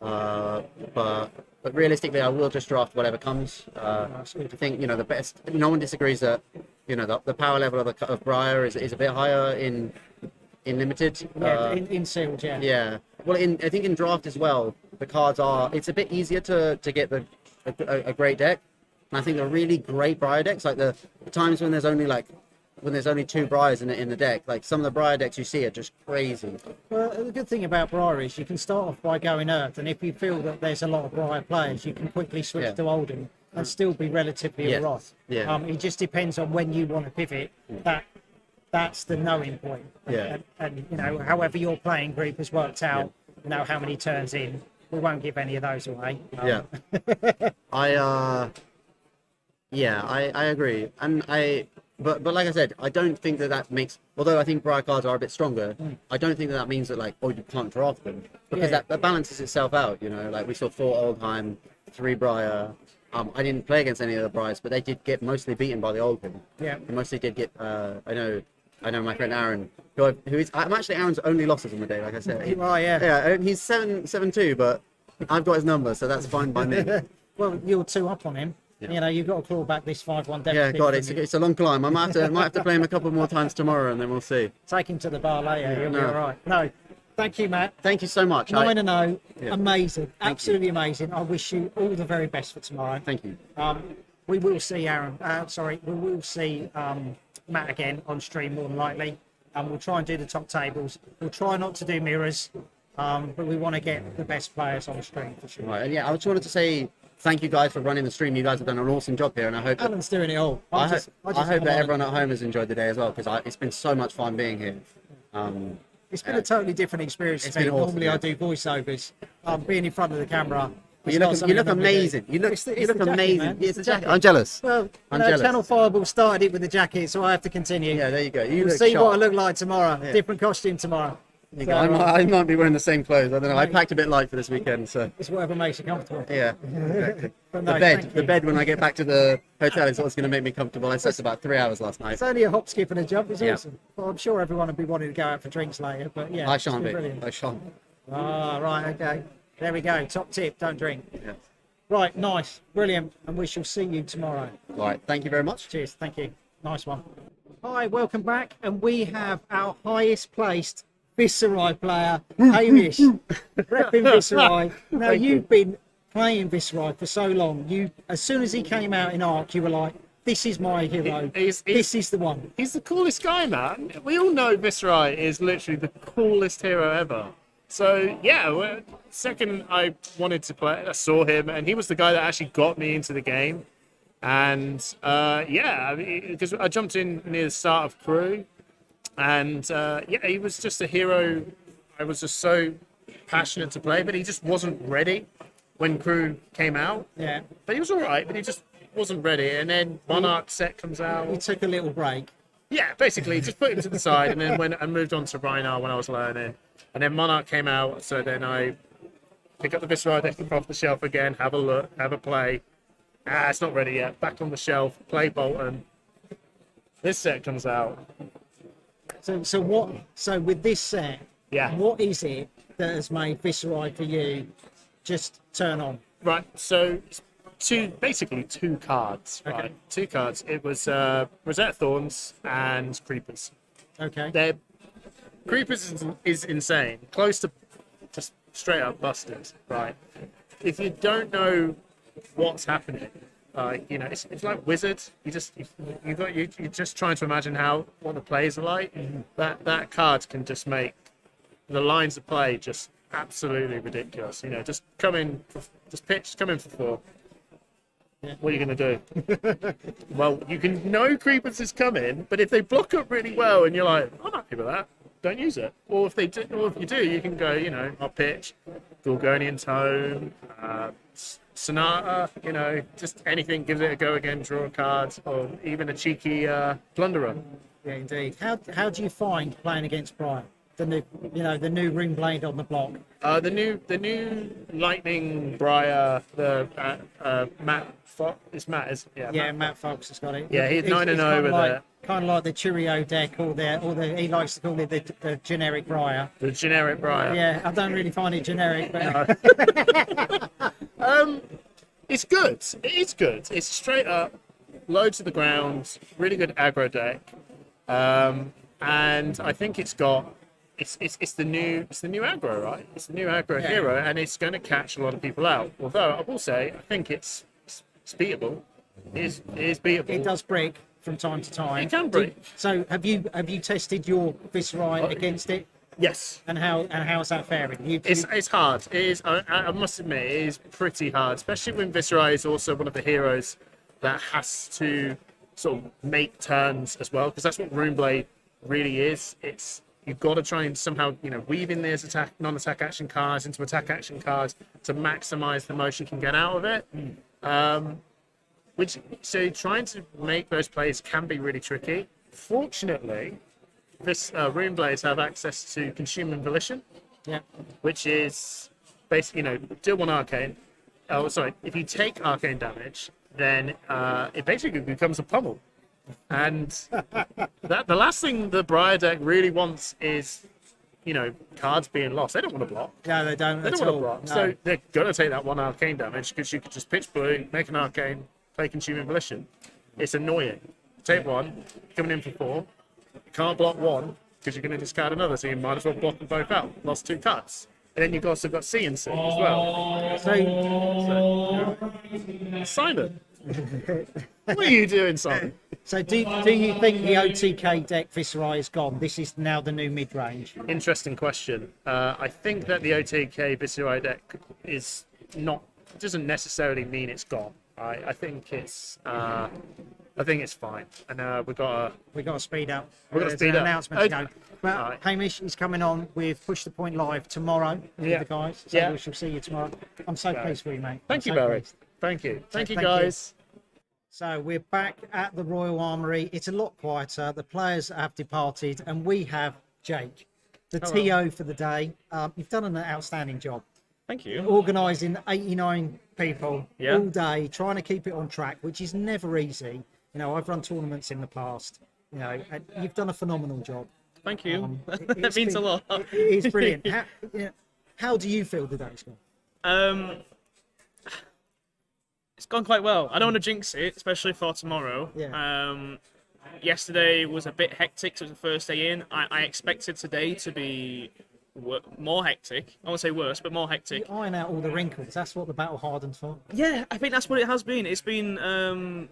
But realistically, I will just draft whatever comes. I think the best. No one disagrees that the power level of Briar is a bit higher in limited. Yeah, in sealed, yeah. Yeah. Well, I think in draft as well, the cards are. It's a bit easier to get a great deck. And I think the really great Briar decks, like the times when there's only 2 Briars in the deck, like some of the Briar decks you see are just crazy. Well, the good thing about Briar is you can start off by going Earth, and if you feel that there's a lot of Briar players, you can quickly switch Yeah. to Oldham and still be relatively Yes. alright. Yeah. It just depends on when you want to pivot. That's the knowing point. Yeah. And however your playing group has worked out, how many turns in. We won't give any of those away. Yeah. I agree. And but like I said, I don't think that makes, although I think Briar cards are a bit stronger, I don't think that means that you can't draft them, because Yeah. that balances itself out, like we saw 4 Oldhim, 3 Briar. I didn't play against any of the Briars, but they did get mostly beaten by the Oldhim. Yeah. They mostly did get, I know my friend Aaron, I'm actually Aaron's only losses on the day, like I said. You are, yeah. Yeah, he's 7-2, but I've got his number, so that's fine by me. Well, you're 2 up on him. Yeah. You've got to claw back this 5-1 deficit. Yeah, God, it's a long climb. I might have to play him a couple more times tomorrow, and then we'll see. Take him to the bar later. He'll be No. all right. No, thank you, Matt. Thank you so much. 9-0, Yeah. amazing, absolutely amazing. I wish you all the very best for tomorrow. Thank you. We will see Aaron. We will see Matt again on stream more than likely, and we'll try and do the top tables. We'll try not to do mirrors, but we want to get the best players on the stream for sure. Right, and yeah, I just wanted to say thank you guys for running the stream. You guys have done an awesome job here, and I hope that, Alan's doing it all. I hope come that on everyone and- at home has enjoyed the day as well, because it's been so much fun being here. It's been a totally different experience. It's to me. been awesome, Normally yeah. I do voiceovers. Being in front of the camera. But it's you not look something I normally do. amazing. You look It's the amazing. jacket, man. It's the jacket. I'm jealous. Well, I'm jealous. Channel Fireball started it with the jacket, so I have to continue. Yeah, there you go. You We'll look see sharp. what I look like tomorrow. Yeah. Different costume tomorrow. There you So, go. I might be wearing the same clothes. I don't know. I packed a bit light for this weekend, so it's whatever makes you comfortable. yeah. Exactly. But no, The thank you. bed when I get back to the hotel is what's going to make me comfortable. I slept about 3 hours last night. It's only a hop, skip, and a jump. It's Yeah. awesome. Well, I'm sure everyone will be wanting to go out for drinks later, but yeah. I it's shan't been be. Brilliant. I shan't. Ah, right, okay. There we go. Top tip: don't drink. Yeah. Right, nice, brilliant, and we shall see you tomorrow. All right. Thank you very much. Cheers, thank you. Nice one. Hi, welcome back, and we have our highest placed Viserai player, Hamish, repping Viserai. Now, you've been playing Viserai for so long. As soon as he came out in Arc, you were like, this is my hero. He's- This is the one. He's the coolest guy, man. We all know Viserai is literally the coolest hero ever. So yeah, second I wanted to play, I saw him, and he was the guy that actually got me into the game. And because I jumped in near the start of Crew, and he was just a hero. I was just so passionate to play, but he just wasn't ready when Crew came out. Yeah. But he was all right, but he just wasn't ready. And then Monarch set comes out. He took a little break. Yeah, basically, just put him to the side, and then I moved on to Rhinar when I was learning, and then Monarch came out, so then I pick up the Viserai deck off the shelf again, have a look, have a play. It's not ready yet. Back on the shelf, play Bolton. This set comes out. So with this set, Yeah. what is it that has made Viserai for you just turn on? Right, so basically two cards. Right, Okay. 2 cards. It was Rosetta Thorns and Creepers. Okay. Creepers is insane, close to just straight up busted, right? If you don't know what's happening, it's like Wizard. You're just trying to imagine what the plays are like. That card can just make the lines of play just absolutely ridiculous. Just come in, come in for 4. What are you going to do? Well, you can know Creepers is coming, but if they block up really well and you're like, I'm happy with that, don't use it. Or if they do, or if you do, you can go, you know, up pitch, Gorgonian Tome, Sonata, you know, just anything, gives it a go again, draw a card, or even a cheeky Plunderer. Yeah, indeed. How do you find playing against Brian? The new ring blade on the block. The new Lightning Briar, the Matt Fox. It's Matt, is yeah. Yeah, Matt Fox has got it. Yeah, he's 9-0 with it. Kind of like the Cheerio deck, or he likes to call it the generic Briar. The generic Briar. Yeah, I don't really find it generic, but It's good. It is good. It's straight up, low to the ground, really good aggro deck, and I think it's got. It's the new aggro, right? It's the new aggro hero, and it's going to catch a lot of people out. Although I will say, I think it's beatable. It is beatable. it does break from time to time. It can break. So have you tested your Viscerai against it? Yes. And how's that faring? It's hard. It is. I must admit, it is pretty hard, especially when Viscerai is also one of the heroes that has to sort of make turns as well, because that's what Runeblade really is. You've got to try and somehow, you know, weave in those non-attack action cards into attack action cards to maximize the most you can get out of it. So trying to make those plays can be really tricky. Fortunately, this Runeblades have access to Consuming Volition, which is basically, you know, deal 1 arcane. Oh, sorry. If you take arcane damage, then it basically becomes a pummel. And the last thing the Briar deck really wants is, you know, cards being lost. They don't want to block. No, they don't. They don't want to block. No. So they're gonna take that 1 arcane damage, because you could just pitch blue, make an arcane, play Consuming Volition. It's annoying. Take 1, coming in for 4. You can't block 1 because you're going to discard another, so you might as well block them both out. Lost 2 cards. And then you've also got C and C as well. Simon, what are you doing, Simon? So do you think the OTK deck Viscerai is gone? This is now the new mid-range. Interesting question. I think that the OTK Viscerai deck is not, doesn't necessarily mean it's gone. I think it's fine, and we've got to speed up. We've got to speed up. Announcements to go. But Right. Hamish is coming on with Push the Point Live tomorrow with the guys. So we shall see you tomorrow. I'm so pleased for you, mate. Thank you, so Barry. pleased. Thank you, Thank you. guys. So we're back at the Royal Armoury. It's a lot quieter. The players have departed, and we have Jake, the TO for the day. You've done an outstanding job. Thank you. Organising 89 people Yeah. all day, trying to keep it on track, which is never easy. You know, I've run tournaments in the past. You know, and you've done a phenomenal job. Thank you. That That means a lot. It is brilliant. How do you feel the day's gone? It's gone quite well. I don't want to jinx it, especially for tomorrow. Yeah. Yesterday was a bit hectic, so it was the first day in. I expected today to be more hectic. I won't say worse, but more hectic. You iron out all the wrinkles. That's what the battle hardened for. Yeah, I think that's what it has been. It's been.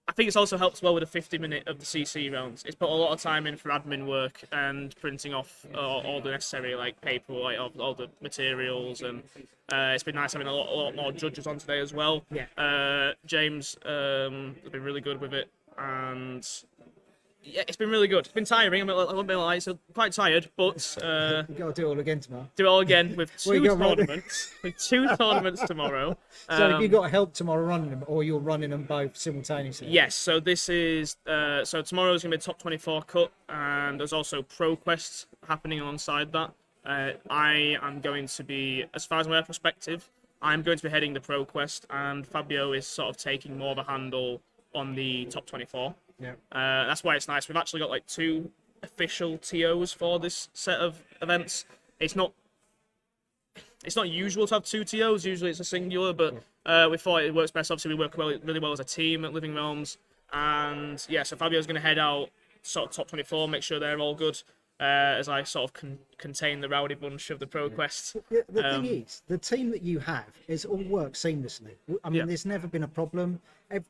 I think it's also helped well with the 50-minute of the CC rounds. It's put a lot of time in for admin work and printing off all the necessary like paperwork, all the materials, and it's been nice having a lot more judges on today as well. Yeah. James has been really good with it, and yeah, it's been really good. It's been tiring. I'm a little bit like, so quite tired, but You've got to do it all again tomorrow. do it all again with Well, you two got right. tournaments. With 2 tournaments tomorrow. So have you got help tomorrow running them, or you're running them both simultaneously? Yes, so this is so tomorrow's gonna be a top 24 cut, and there's also Pro Quest happening alongside that. I am going to be, as far as my perspective, I'm going to be heading the Pro Quest, and Fabio is sort of taking more of a handle on the top 24. Yeah. That's why it's nice. We've actually got like 2 official TOs for this set of events. It's not usual to have 2 TOs. Usually it's a singular, but we thought it works best. Obviously, we work really well as a team at Living Realms, and yeah. So Fabio's going to head out sort of top 24, make sure they're all good, as I sort of contain the rowdy bunch of the Pro Quest. The thing is, the team that you have is all works seamlessly. I mean, there's never been a problem.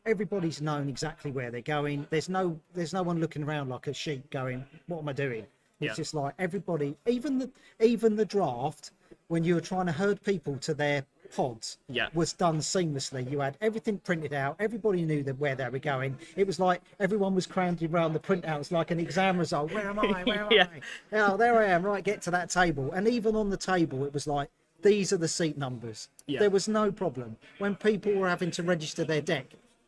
Everybody's known exactly where they're going. There's no one looking around like a sheep going, "What am I doing?" It's just like everybody, even the draft, when you were trying to herd people to their pods Yeah. was done seamlessly. You had everything printed out. Everybody knew where they were going. It was like everyone was crammed around the printouts like an exam result. Where am I? Where am Yeah. I? Oh, there I am. Right, get to that table. And even on the table, it was like, these are the seat numbers. Yeah. There was no problem. When people were having to register their deck,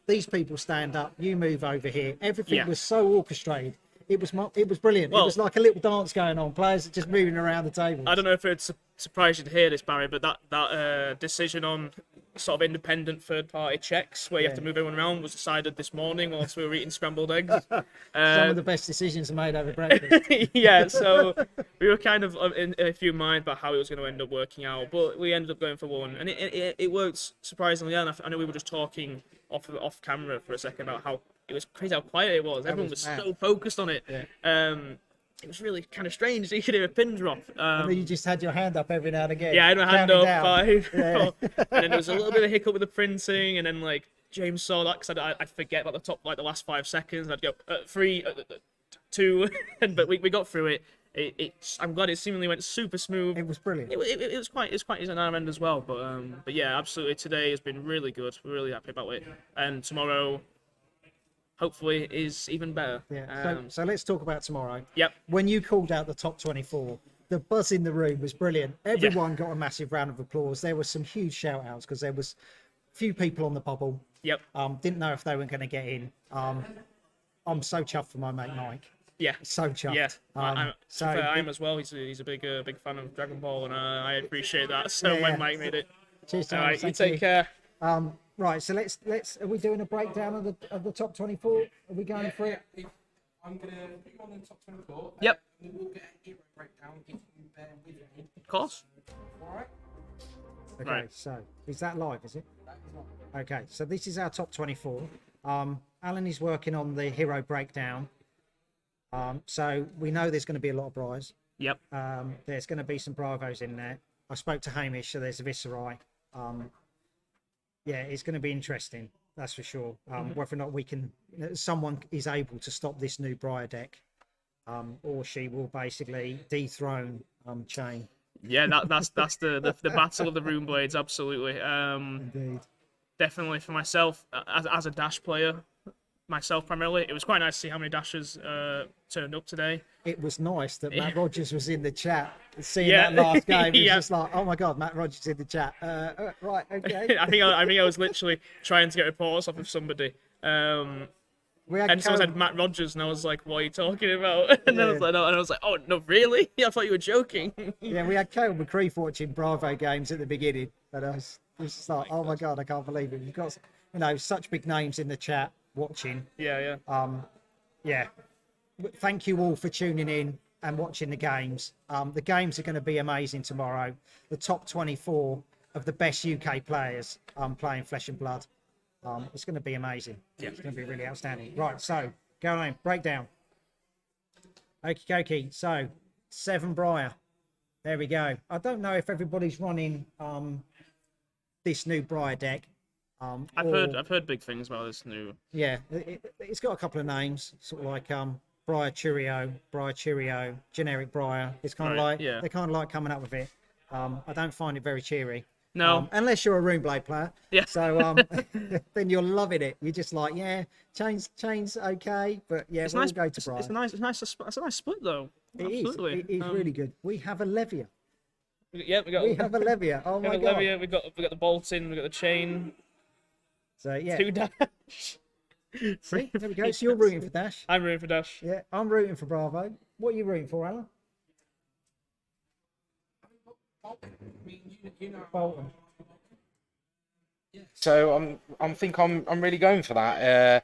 these people stand up, you move over here. Everything Yeah. was so orchestrated. It was brilliant. Well- it was like a little dance going on. Players just moving around the table. I don't know if it's surprised you to hear this, Barry, but that decision on sort of independent third-party checks where you have to move everyone around was decided this morning whilst we were eating scrambled eggs. Some of the best decisions are made over breakfast. Yeah, so we were kind of in a few minds about how it was going to end up working out, but we ended up going for one, and it worked surprisingly well. And I know we were just talking off camera for a second about how it was crazy how quiet it was. Everyone was mad. so focused on it. Yeah. It was really kind of strange. You could hear a pin drop. And then you just had your hand up every now and again. Yeah, I had my hand counting up, down. 5, Yeah. 4, and then there was a little bit of hiccup with the printing, and then like James saw that because I'd forget about the top, like the last 5 seconds. I'd go 3, 2, but we got through it. I'm glad it seemingly went super smooth. It was brilliant. It was quite easy on our end as well, but yeah, absolutely. Today has been really good. We're really happy about it, and tomorrow, hopefully, is even better. Yeah. So let's talk about tomorrow. Yep. When you called out the top 24, the buzz in the room was brilliant. Everyone got a massive round of applause. There were some huge shout outs because there was a few people on the bubble. Yep. Didn't know if they were going to get in. I'm so chuffed for my mate Mike. Yeah. So chuffed. Yeah, So I am as well. He's a big fan of Dragon Ball, and I appreciate that. So when Mike made it, cheers to all him, right, you thank take care. Right, so let's. Are we doing a breakdown of the top 24? Are we going for it? I'm going to put you on the top 24. Yep. And we'll get a hero breakdown if you bear with me. Of course. All right. Okay, Right. so is that live? Is it? Okay, so this is our top 24. Alan is working on the hero breakdown. So we know there's going to be a lot of Briars. Yep. There's going to be some Bravos in there. I spoke to Hamish, so there's a Viserai. Yeah, it's going to be interesting, that's for sure. Whether or not we can, someone is able to stop this new Briar deck, or she will basically dethrone Chain. Yeah, that's the battle of the Rune Blades. Absolutely. Indeed. Definitely for myself as a dash player, myself primarily. It was quite nice to see how many dashers turned up today. It was nice that Matt Rogers was in the chat, seeing Yeah. that last game. It was Yeah. just like, oh my god, Matt Rogers in the chat. Right, okay. I think I was literally trying to get reports off of somebody. We had And someone Cole- said Matt Rogers, and I was like, "What are you talking about?" And I was like, "No," and I was like, "Oh no, really? I thought you were joking." Yeah, we had Cale McCreef watching Bravo games at the beginning, and I was just like, oh my god, I can't believe it. You've got, such big names in the chat watching. Yeah. Yeah. Thank you all for tuning in and watching the games. The games are going to be amazing tomorrow. The top 24 of the best UK players playing Flesh and Blood. It's going to be amazing. Yeah. It's going to be really outstanding. Right, so go on, breakdown. Okie dokie. So 7 Briar. There we go. I don't know if everybody's running this new Briar deck. I've heard big things about this new. Yeah, it's got a couple of names, sort of like Briar Cheerio, generic Briar. It's kind of Right, like yeah. they kind of like coming up with it. I don't find it very cheery. No. Unless you're a Runeblade player. Yeah. So then you're loving it. You're just like, yeah, chains okay, but yeah, we'll go to Briar. It's a nice split though. It is. Absolutely. It is really good. We have a Levia. Yeah, we We have a Levia. Oh we my got god. Levia, we got the bolting, we got the chain, So yeah, 2 dash. see, there we go. So you're rooting for Dash. I'm rooting for dash. Yeah, I'm rooting for Bravo. What are you rooting for, Alan? Bolton. So I'm really going for that.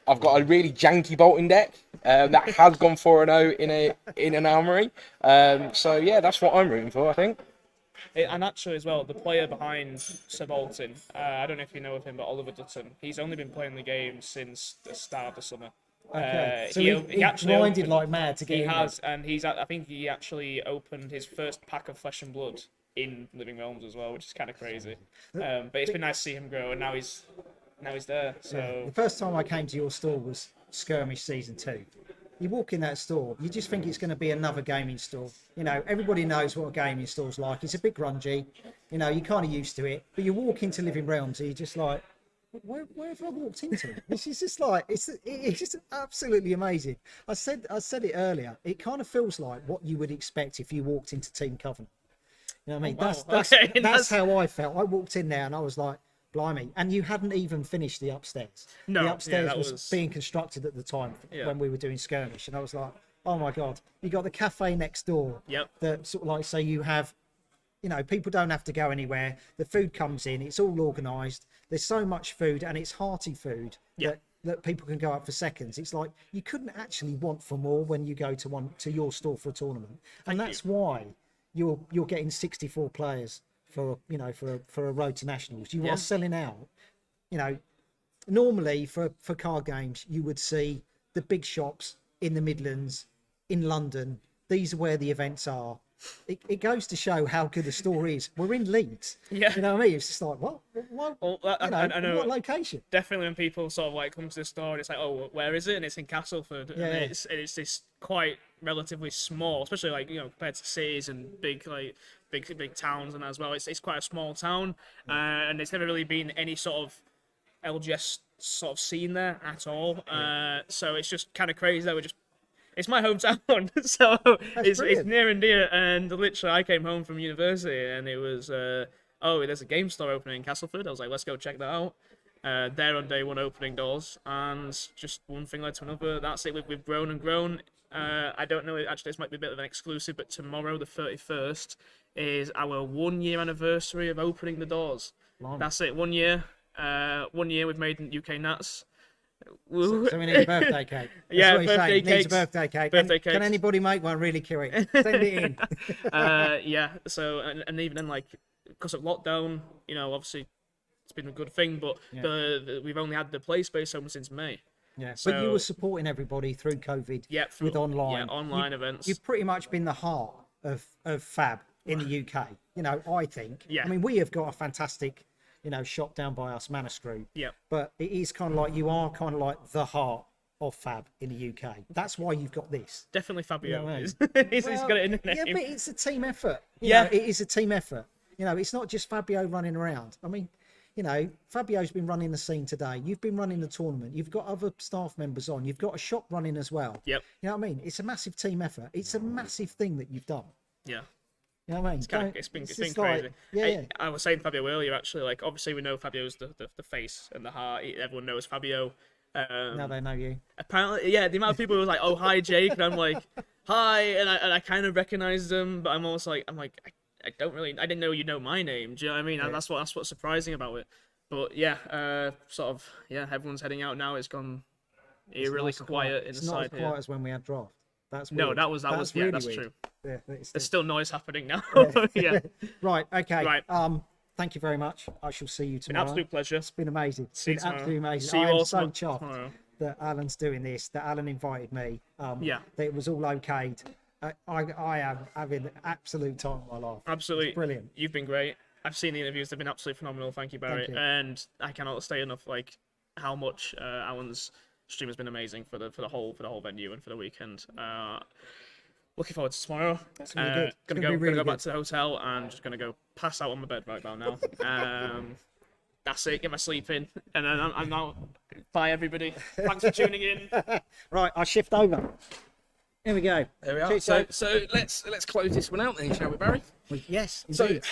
I've got a really janky bolting deck that has gone 4-0 in an armory. So yeah, that's what I'm rooting for, I think. And actually, as well, the player behind Sir Bolton, I don't know if you know of him, but Oliver Dutton, he's only been playing the game since the start of the summer. Okay, so he actually grinded opened- like mad to get He in has, and I think he actually opened his first pack of Flesh and Blood in Living Realms as well, which is kind of crazy. But it's been nice to see him grow, and now he's there. So The first time I came to your store was Skirmish Season 2. You walk in that store, you just think it's going to be another gaming store. You know, everybody knows what a gaming store's like. It's a bit grungy. You know, you're kind of used to it. But you walk into Living Realms, and you're just like, where have I walked into? This is just like it's just absolutely amazing. I said it earlier. It kind of feels like what you would expect if you walked into Team Covenant. You know what I mean? Wow. That's how I felt. I walked in there and I was like, blimey. And you hadn't even finished the upstairs. No, the upstairs that was being constructed at the time Yeah. when we were doing skirmish, and I was like, oh my god. You got the cafe next door. Yep. That sort of like, so you have, you know, people don't have to go anywhere. The food comes in. It's all organised. There's so much food, and it's hearty food Yeah. that people can go up for seconds. It's like you couldn't actually want for more when you go to your store for a tournament, and that's why you're getting 64 players for a road to nationals. You are selling out. You know, normally for card games you would see the big shops in the Midlands, in London. These are where the events are. It goes to show how good the store is. We're in Leeds. Yeah. You know what I mean? It's just like, what? Well, I know. What location? Definitely when people sort of like come to the store and it's like, oh, where is it? And it's in Castleford. Yeah. And it's this quite relatively small, especially like, you know, compared to cities and big towns and as well. It's quite a small town, and it's never really been any sort of LGS sort of scene there at all. So it's just kind of crazy that it's my hometown, so it's near and dear. And literally, I came home from university, and it was there's a game store opening in Castleford. I was like, let's go check that out. There on day one, opening doors, and just one thing led to another. That's it. We've grown and grown. I don't know. Actually, this might be a bit of an exclusive, but tomorrow, the 31st, is our 1 year anniversary of opening the doors. Blimey. That's it. 1 year. 1 year we've made UK Nats. So we need a birthday cake. That's Yeah, what you're birthday saying. Needs a cakes. birthday cake. Birthday Can cakes. anybody make one really quick? Send it in. Yeah. So and even then, like, because of lockdown, you know, obviously it's been a good thing, but we've only had the play space open since May. Yeah, So- but you were supporting everybody through COVID with online. Yeah, online events. You've pretty much been the heart of Fab in the UK. You know, I think. Yeah. I mean, we have got a fantastic, you know, shop down by us, Manascrew. Yeah. But it is kind of like you are kind of like the heart of Fab in the UK. That's why you've got this. Definitely Fabio. You know what I is. mean? he's got it in the name. Yeah, but it's a team effort. You Yeah. know, it is a team effort. You know, it's not just Fabio running around. I mean, you know, Fabio's been running the scene today. You've been running the tournament. You've got other staff members on. You've got a shop running as well. Yep. You know what I mean? It's a massive team effort. It's a massive thing that you've done. Yeah. You know what I mean? It's been just crazy. like- yeah. I was saying Fabio earlier, actually. Like, obviously, we know Fabio's the face and the heart. Everyone knows Fabio. Now they know you. Apparently, yeah. The amount of people who was like, "Oh, hi, Jake," and I'm like, "Hi," and I kind of recognized them, but I'm also like, I didn't know you know my name. Do you know what I mean? And that's what's surprising about it. But yeah, everyone's heading out now. It's gone eerily Nice and quiet It's inside not as quiet here. as when we had draft. That's No, weird. that was really that's weird. true. Yeah, There's still noise happening now. Yeah. Right. Okay. Right. Thank you very much. I shall see you An tomorrow. absolute pleasure. It's been amazing. It's See you been tomorrow. absolutely amazing. See you I am all so chuffed tomorrow. that Alan's doing this. That Alan invited me. Yeah. That it was all okayed. I am having the absolute time of my life. Absolutely It's brilliant. You've been great. I've seen the interviews; they've been absolutely phenomenal. Thank you, Barry. Thank you. And I cannot say enough like how much Alan's stream has been amazing for the whole venue and for the weekend. Looking forward to tomorrow. It's gonna be good. It's Gonna gonna be really go back good. to the hotel and just gonna go pass out on my bed right about now. That's it. Get my sleep in, and then I'm out. Bye, everybody. Thanks for tuning in. Right. I'll shift over. Here we go. There we are. Cheers, So let's close this one out then, shall we, Barry? Yes. So, Indeed.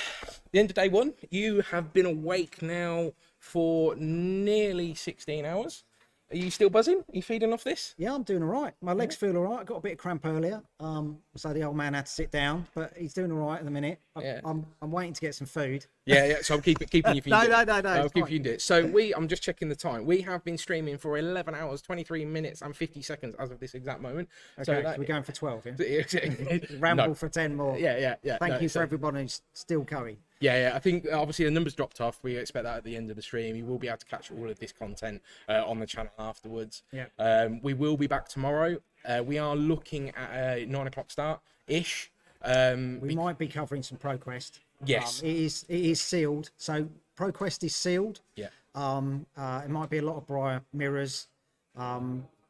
the end of day one, you have been awake now for nearly 16 hours. Are you still buzzing? Are you feeding off this? Yeah, I'm doing all right. My legs feel all right. I got a bit of cramp earlier, so the old man had to sit down, but he's doing all right at the minute. Yeah. I'm waiting to get some food. Yeah. So I'm keeping you for No, you. no, I'll it's keep fine. you in it. So I'm just checking the time. We have been streaming for 11 hours, 23 minutes and 50 seconds as of this exact moment. Okay, So so we're going for 12, yeah? yeah. Ramble No. for 10 more. Yeah. Thank No, you so- for everyone who's still going. Yeah. I think obviously the numbers dropped off. We expect that at the end of the stream. You will be able to catch all of this content on the channel afterwards. Yeah. We will be back tomorrow. We are looking at a 9 o'clock start ish. We might be covering some ProQuest. Yes. It is sealed. So ProQuest is sealed. Yeah. It might be a lot of Briar mirrors.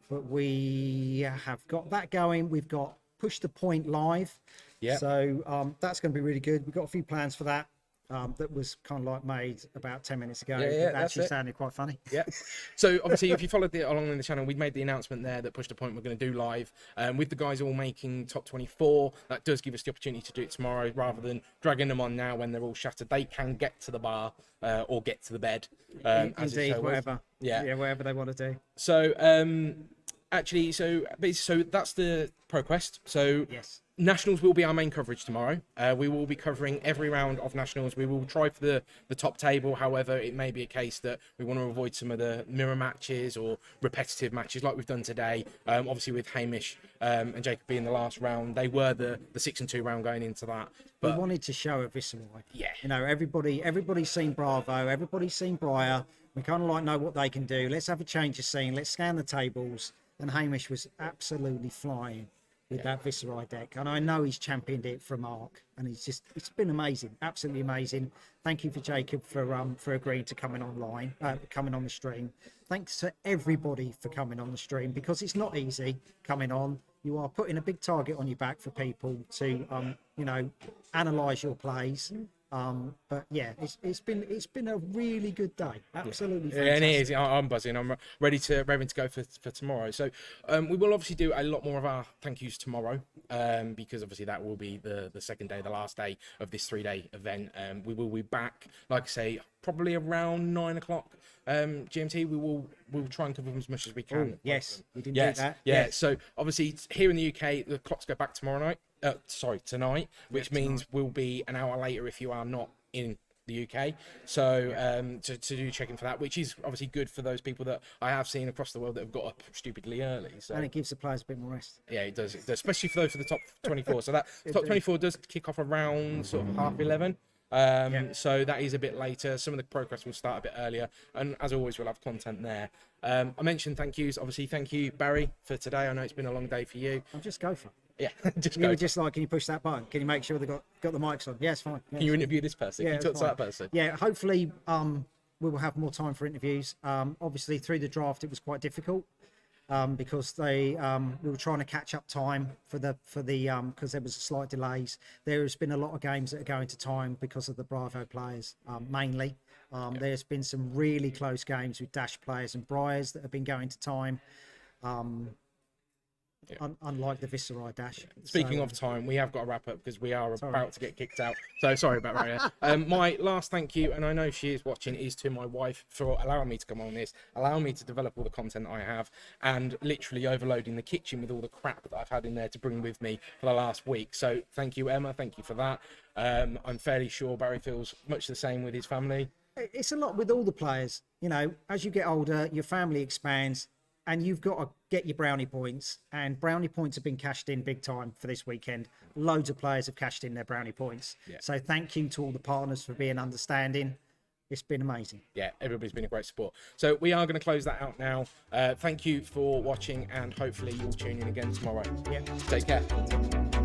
but we have got that going. We've got Push the Point live. Yeah. So that's going to be really good. We've got a few plans for that. That was kind of like made about 10 minutes ago. Yeah, It that's actually it. sounded quite funny. Yeah. So obviously, if you followed it along in the channel, we made the announcement there that Push the Point we're going to do live. With the guys all making top 24, that does give us the opportunity to do it tomorrow rather than dragging them on now when they're all shattered. They can get to the bar or get to the bed. As the Indeed, show was. whatever. Yeah. Whatever they want to do. So actually, so that's the ProQuest. So Yes. Nationals will be our main coverage tomorrow. We will be covering every round of Nationals. We will try for the top table. However, it may be a case that we want to avoid some of the mirror matches or repetitive matches like we've done today. Obviously, with Hamish and Jacob being the last round, they were the 6-2 round going into that. We But wanted to show a Viceroy. Yeah. You know, everybody's seen Bravo, everybody's seen Briar. We kind of like know what they can do. Let's have a change of scene. Let's scan the tables. And Hamish was absolutely flying with that Viceroy deck. And I know he's championed it from Mark. And it's been amazing, absolutely amazing. Thank you for Jacob for agreeing to coming online, coming on the stream. Thanks to everybody for coming on the stream, because it's not easy coming on. You are putting a big target on your back for people to, analyse your plays. But yeah, it's been a really good day. Absolutely fantastic. yeah, and it is. I'm buzzing. I'm ready to go for tomorrow. So we will obviously do a lot more of our thank yous tomorrow, because obviously that will be the second day, the last day of this 3-day event. We will be back, like I say, probably around 9 o'clock GMT. We'll try and cover them as much as we can. Oh, yes, we didn't Yes, do that. yeah. Yes. So obviously here in the UK, the clocks go back tomorrow night. Tonight, which means we'll be an hour later if you are not in the UK. So to do checking for that, which is obviously good for those people that I have seen across the world that have got up stupidly early. So And it gives the players a bit more rest. yeah, it does, especially for the top 24. So that top 24 does kick off around sort of 11:30. So that is a bit later. Some of the progress will start a bit earlier, and as always, we'll have content there. I mentioned thank yous. Obviously, thank you, Barry, for today. I know it's been a long day for you. I'll just go for it. Yeah, just You go. were just like, can you push that button? Can you make sure they got the mics on? Yes, fine. Can you interview this person? Can you it's talk to fine. that person? Yeah, hopefully we will have more time for interviews. Obviously, through the draft, it was quite difficult because we were trying to catch up time for the because there was slight delays. There has been a lot of games that are going to time because of the Bravo players mainly. There's been some really close games with Dash players and Briars that have been going to time. Unlike the Viceroy Dash. Speaking of time, we have got to wrap up because we are about to get kicked out. So sorry about that. My last thank you, and I know she is watching, is to my wife for allowing me to come on this, allowing me to develop all the content I have, and literally overloading the kitchen with all the crap that I've had in there to bring with me for the last week. So thank you, Emma. Thank you for that. I'm fairly sure Barry feels much the same with his family. It's a lot with all the players. You know, as you get older, your family expands. And you've got to get your brownie points, and brownie points have been cashed in big time for this weekend. Loads of players have cashed in their brownie points. Yeah. So thank you to all the partners for being understanding. It's been amazing. Yeah, everybody's been a great support. So we are going to close that out now. Thank you for watching, and hopefully you'll tune in again tomorrow. Yeah. Take care.